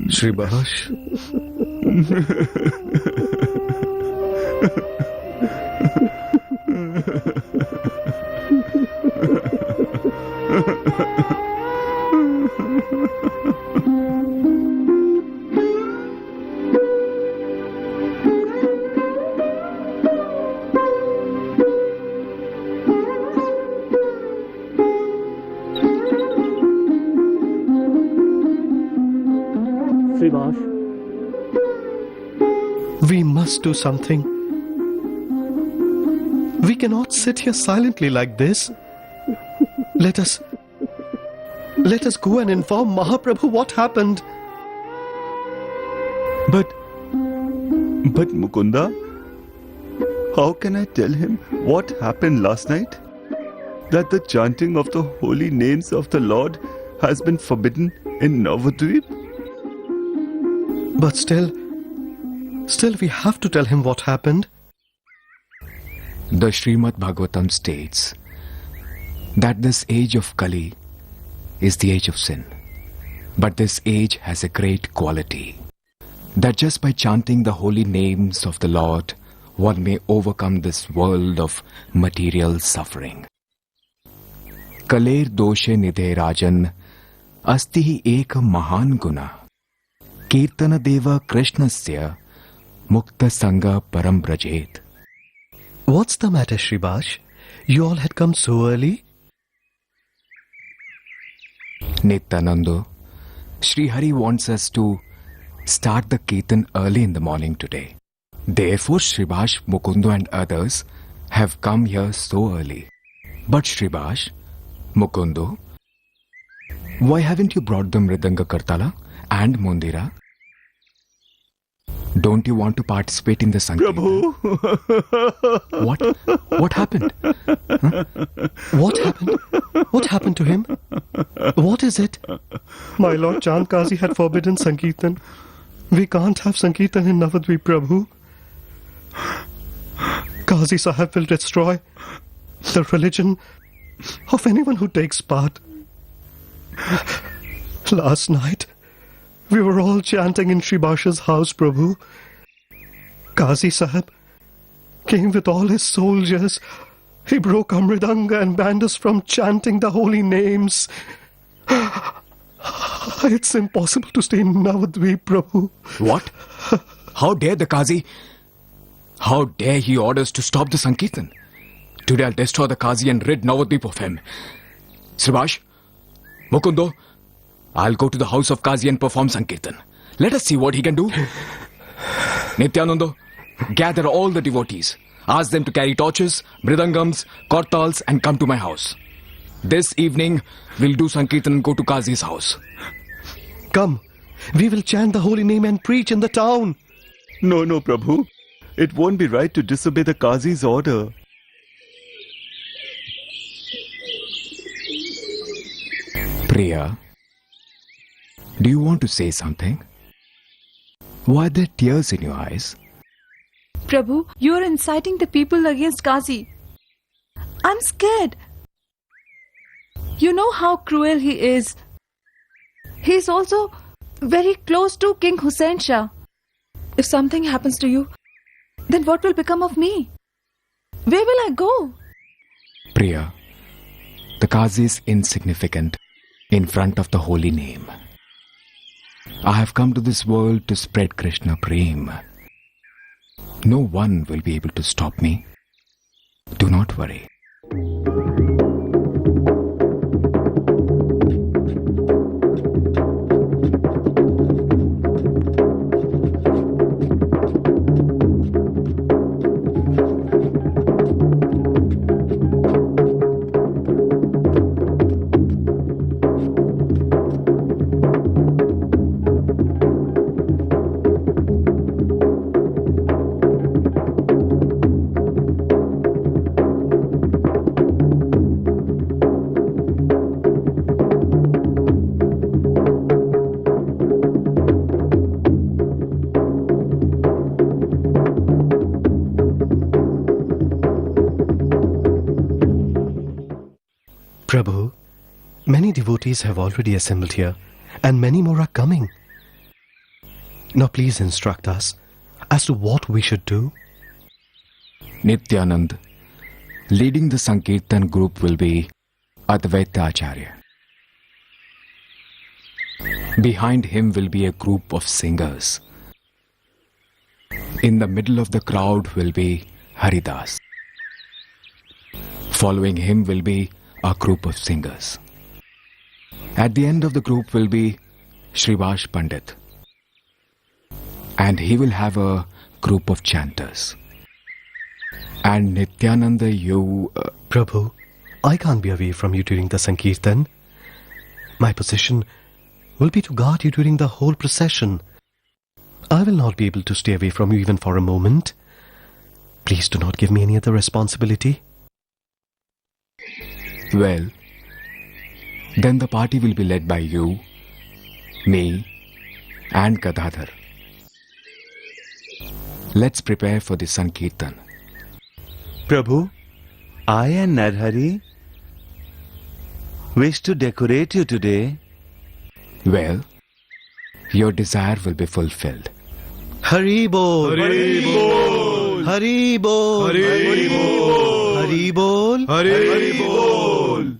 Shibash. We must do something. We cannot sit here silently like this. Let us go and inform Mahaprabhu what happened. But Mukunda, how can I tell him what happened last night? That the chanting of the holy names of the Lord has been forbidden in Navadweep? But still, Still, we have to tell him what happened. The Srimad Bhagavatam states that this age of Kali is the age of sin. But this age has a great quality, that just by chanting the holy names of the Lord, one may overcome this world of material suffering. Kaler doshe nidhe rajan asti hi ek mahan guna kirtana deva krishnasya mukta sangha param brajet. What's the matter, Shribash? You all had come so early? Nityananda, Sri Hari wants us to start the Kirtan early in the morning today. Therefore, Shribash, Mukundo and others have come here so early. But Shribash, Mukundo, why haven't you brought the Mridanga Kartala and Mundira? Don't you want to participate in the Sankirtan? Prabhu! What happened? Huh? What happened? What happened to him? What is it? My Lord Chand Kazi had forbidden Sankirtan. We can't have Sankirtan in Navadvip, Prabhu. Kazi Sahib will destroy the religion of anyone who takes part. Last night, we were all chanting in Shribash's house, Prabhu. Kazi Sahib came with all his soldiers. He broke our mridanga and banned us from chanting the holy names. It's impossible to stay in Navadvip, Prabhu. What? How dare the Kazi? How dare he orders to stop the Sankirtan? Today I'll destroy the Kazi and rid Navadvip of him. Sribash, Mukundo, I'll go to the house of Kazi and perform Sankirtan. Let us see what he can do. Nityananda, gather all the devotees. Ask them to carry torches, mridangams, kortals and come to my house. This evening, we'll do Sankirtan and go to Kazi's house. Come, we will chant the holy name and preach in the town. No, Prabhu. It won't be right to disobey the Qazi's order. Priya, do you want to say something? Why are there tears in your eyes? Prabhu, you are inciting the people against Kazi. I'm scared. You know how cruel he is. He is also very close to King Hussain Shah. If something happens to you, then what will become of me? Where will I go? Priya, the Qazi is insignificant in front of the holy name. I have come to this world to spread Krishna Prem. No one will be able to stop me. Do not worry. Prabhu, many devotees have already assembled here, and many more are coming. Now please instruct us as to what we should do. Nityanand, leading the Sankirtan group will be Advaita Acharya. Behind him will be a group of singers. In the middle of the crowd will be Haridas. Following him will be a group of singers. At the end of the group will be Shribash Pandit. And he will have a group of chanters. And Nityananda, you... Prabhu, I can't be away from you during the Sankirtan. My position will be to guard you during the whole procession. I will not be able to stay away from you even for a moment. Please do not give me any other responsibility. Well, then the party will be led by you, me, and Gadadhar. Let's prepare for the Sankirtan. Prabhu, I and Narhari wish to decorate you today. Well, your desire will be fulfilled. Hari Bol! Hari Bol! Hari Bol! Hari Bol! Hari Bol! Hari Bol!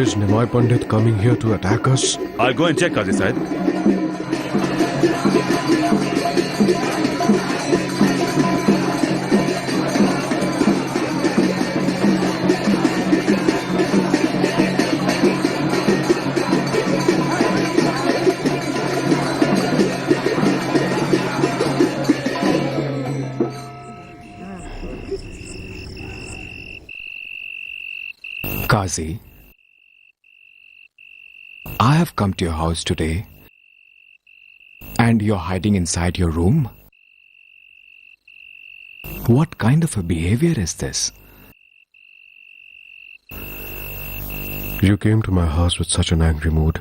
Is Nimai Pandit coming here to attack us? I'll go and check, Qazi Sahib. Qazi, I have come to your house today and you're hiding inside your room? What kind of a behavior is this? You came to my house with such an angry mood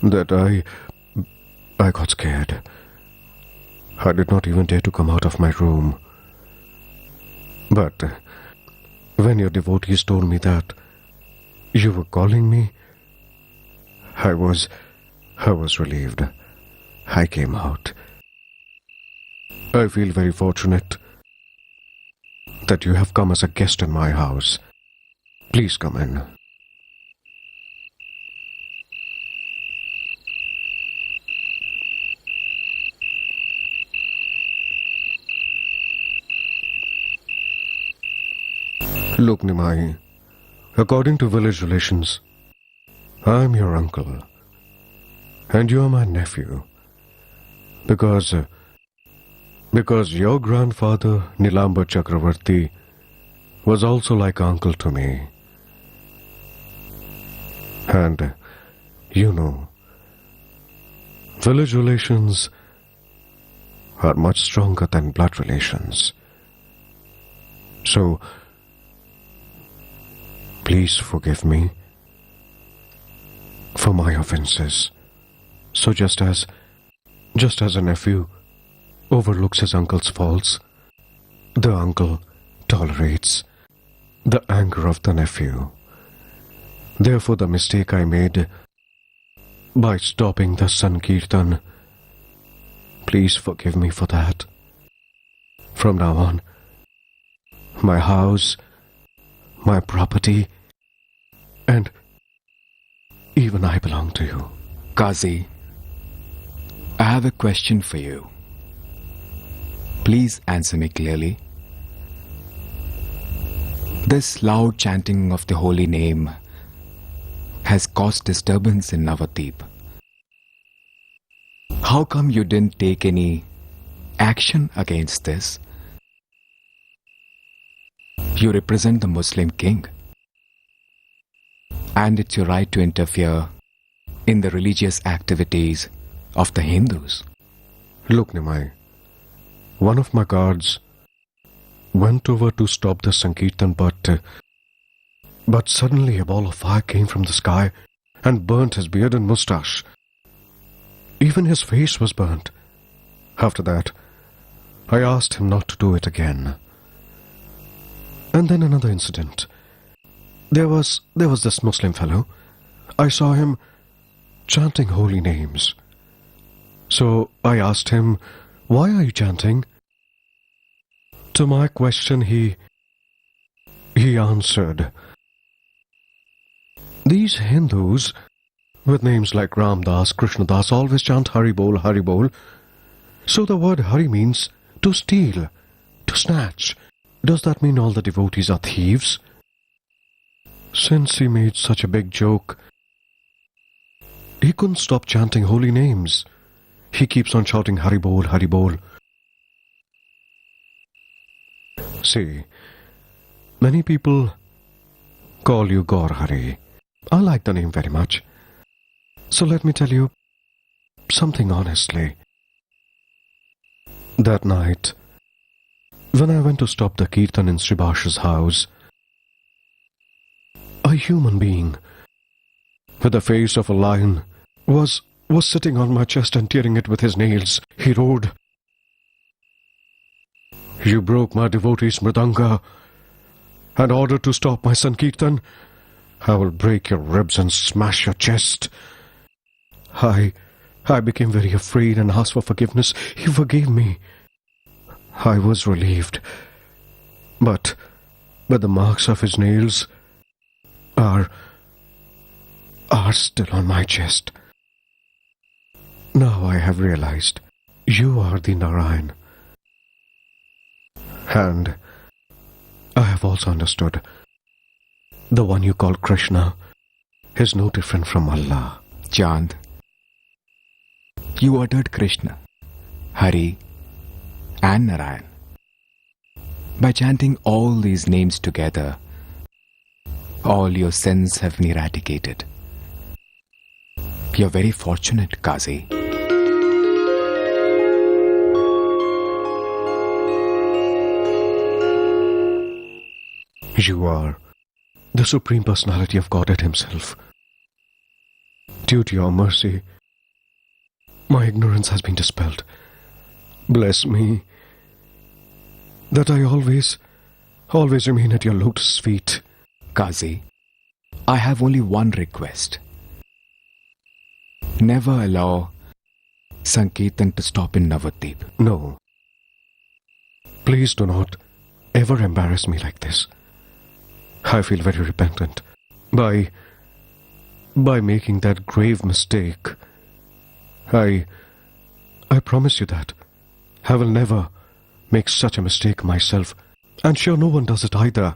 that I got scared. I did not even dare to come out of my room. But when your devotees told me that you were calling me, I was relieved. I came out. I feel very fortunate that you have come as a guest in my house. Please come in. Look, Nimai, according to village relations, I am your uncle, and you are my nephew, because your grandfather, Nilambar Chakravarti, was also like uncle to me. And, you know, village relations are much stronger than blood relations. So, please forgive me for my offenses. So just as a nephew overlooks his uncle's faults, the uncle tolerates the anger of the nephew. Therefore, the mistake I made by stopping the Sankirtan, please forgive me for that. From now on, my house, my property, and even I belong to you. Qazi, I have a question for you. Please answer me clearly. This loud chanting of the holy name, has caused disturbance in Navadvip. How come you didn't take any action against this? You represent the Muslim king, and it's your right to interfere in the religious activities of the Hindus. Look, Nimai, one of my guards went over to stop the Sankirtan, but suddenly a ball of fire came from the sky and burnt his beard and moustache. Even his face was burnt. After that, I asked him not to do it again. And then another incident. There was this Muslim fellow. I saw him chanting holy names. So I asked him, "Why are you chanting?" To my question, he answered, "These Hindus with names like Ramdas, Krishnadas always chant Hari Bol, Hari Bol. So the word Hari means to steal, to snatch. Does that mean all the devotees are thieves?" Since he made such a big joke, he couldn't stop chanting holy names. He keeps on shouting Hari Bol, Hari Bol. See, many people call you Gaur Hari. I like the name very much. So let me tell you something honestly. That night, when I went to stop the Kirtan in Sribash's house, a human being with the face of a lion was sitting on my chest and tearing it with his nails. He roared, "You broke my devotee's mridanga and ordered to stop my Sankirtan. I will break your ribs and smash your chest." I became very afraid and asked for forgiveness. He forgave me. I was relieved. But the marks of his nails are still on my chest. Now I have realized you are the Narayan. And I have also understood the one you call Krishna is no different from Allah. Chand, you uttered Krishna, Hari, and Narayan. By chanting all these names together, all your sins have been eradicated. You're very fortunate, Qazi. You are the Supreme Personality of Godhead Himself. Due to your mercy, my ignorance has been dispelled. Bless me, that I always remain at your lotus feet. Qazi, I have only one request. Never allow Sankirtan to stop in Navadvip. No. Please do not ever embarrass me like this. I feel very repentant by making that grave mistake. I promise you that I will never make such a mistake myself, and sure no one does it either.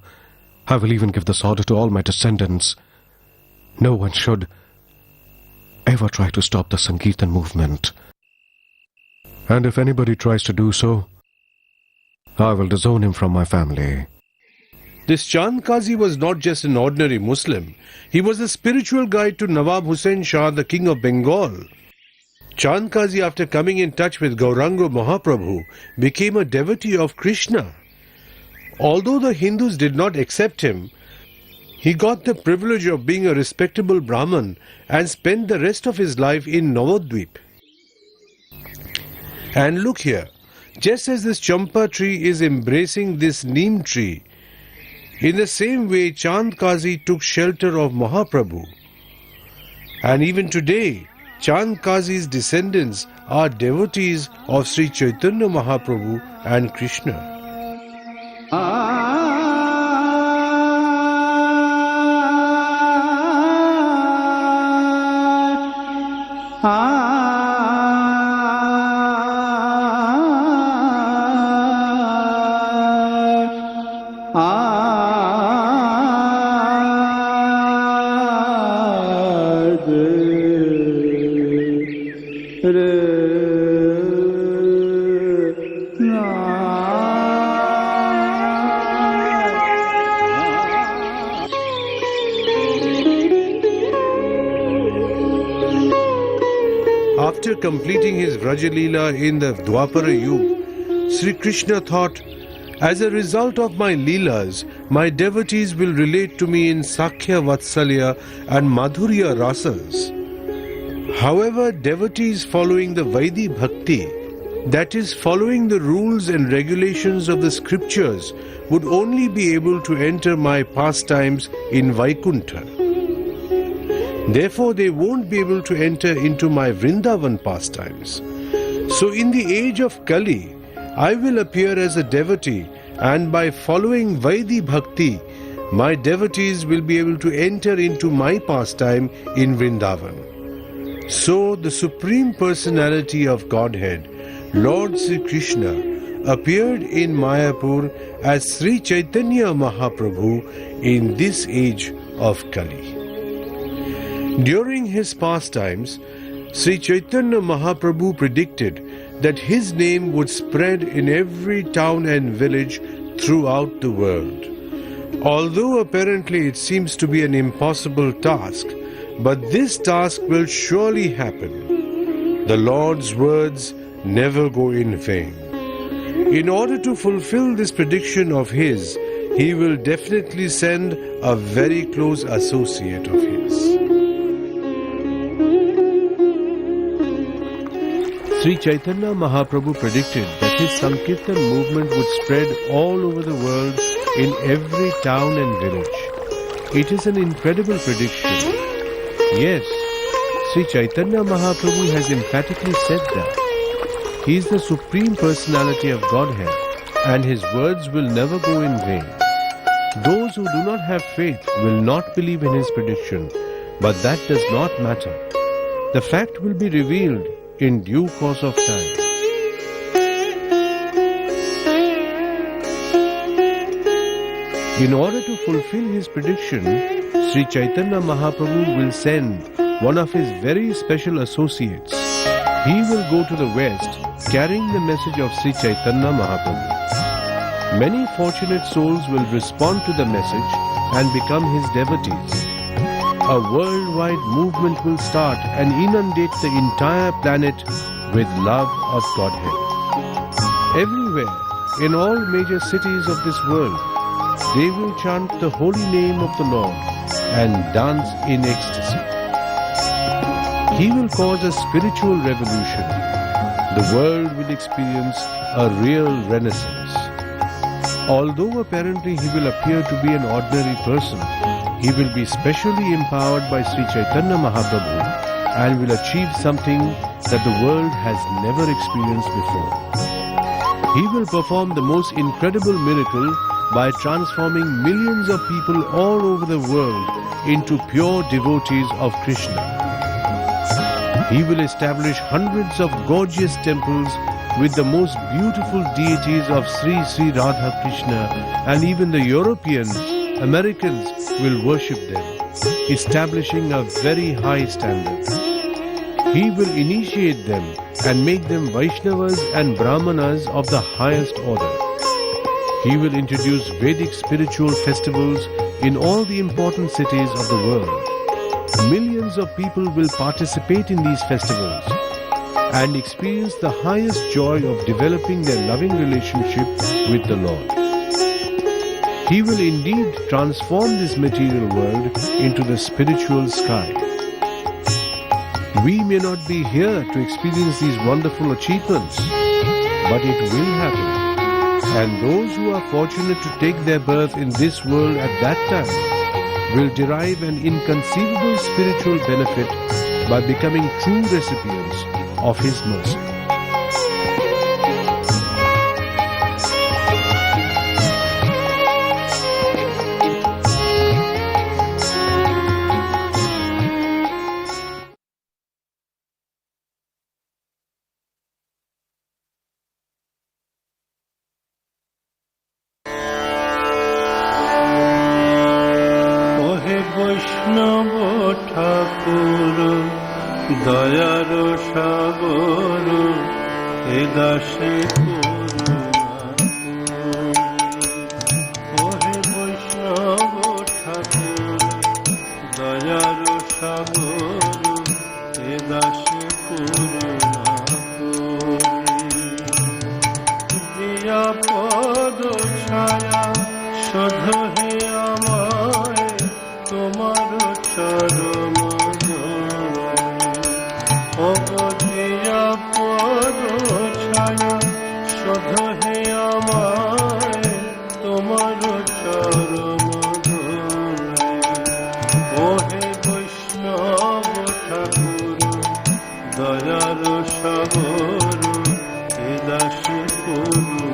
I will even give this order to all my descendants. No one should ever try to stop the Sankirtan movement. And if anybody tries to do so, I will disown him from my family. This Chand Qazi was not just an ordinary Muslim. He was a spiritual guide to Nawab Hussain Shah, the King of Bengal. Chand Qazi, after coming in touch with Gauranga Mahaprabhu, became a devotee of Krishna. Although the Hindus did not accept him, he got the privilege of being a respectable Brahmin and spent the rest of his life in Navadvip. And look here, just as this Champa tree is embracing this Neem tree, in the same way Chand Qazi took shelter of Mahaprabhu. And even today, Chand Qazi's descendants are devotees of Sri Chaitanya Mahaprabhu and Krishna. After completing his Vrajalila in the Dwapara Yuga, Sri Krishna thought, as a result of my Leelas, my devotees will relate to me in Sakhya Vatsalya and Madhurya Rasas. However, devotees following the Vaidi Bhakti, that is, following the rules and regulations of the scriptures, would only be able to enter my pastimes in Vaikuntha. Therefore, they won't be able to enter into my Vrindavan pastimes. So, in the age of Kali, I will appear as a devotee, and by following Vaidi Bhakti, my devotees will be able to enter into my pastime in Vrindavan. So, the Supreme Personality of Godhead, Lord Sri Krishna, appeared in Mayapur as Sri Chaitanya Mahaprabhu in this age of Kali. During his pastimes, Sri Chaitanya Mahaprabhu predicted that his name would spread in every town and village throughout the world. Although apparently it seems to be an impossible task, but this task will surely happen. The Lord's words never go in vain. In order to fulfill this prediction of his, he will definitely send a very close associate of his. Sri Chaitanya Mahaprabhu predicted that his Sankirtan movement would spread all over the world in every town and village. It is an incredible prediction. Yes, Sri Chaitanya Mahaprabhu has emphatically said that. He is the Supreme Personality of Godhead, and his words will never go in vain. Those who do not have faith will not believe in his prediction, but that does not matter. The fact will be revealed in due course of time. In order to fulfill his prediction, Sri Chaitanya Mahaprabhu will send one of his very special associates. He will go to the west carrying the message of Sri Chaitanya Mahaprabhu. Many fortunate souls will respond to the message and become his devotees. A worldwide movement will start and inundate the entire planet with love of Godhead. Everywhere, in all major cities of this world, they will chant the holy name of the Lord and dance in ecstasy. He will cause a spiritual revolution. The world will experience a real renaissance. Although apparently he will appear to be an ordinary person, he will be specially empowered by Sri Chaitanya Mahaprabhu and will achieve something that the world has never experienced before. He will perform the most incredible miracle by transforming millions of people all over the world into pure devotees of Krishna. He will establish hundreds of gorgeous temples with the most beautiful deities of Sri Sri Radha Krishna, and even the Europeans, Americans will worship them, establishing a very high standard. He will initiate them and make them Vaishnavas and Brahmanas of the highest order. He will introduce Vedic spiritual festivals in all the important cities of the world. Millions of people will participate in these festivals and experience the highest joy of developing their loving relationship with the Lord. He will indeed transform this material world into the spiritual sky. We may not be here to experience these wonderful achievements, but it will happen. And those who are fortunate to take their birth in this world at that time will derive an inconceivable spiritual benefit by becoming true recipients of His mercy. বৈষ্ণব ঠাকুর দয়ার সাগর এ দাসে ওহে বৈষ্ণব ঠাকুর দয়ার সাগর এ দাসে দিয়া পদ ছায়া শোধ হে আমায় তোমার চরণ দিয়া পদ ছায়া শোধ হে আমায় তোমার চরণ ওহে বৈষ্ণব ঠাকুর দয়ার সাগর এ দাস করুণা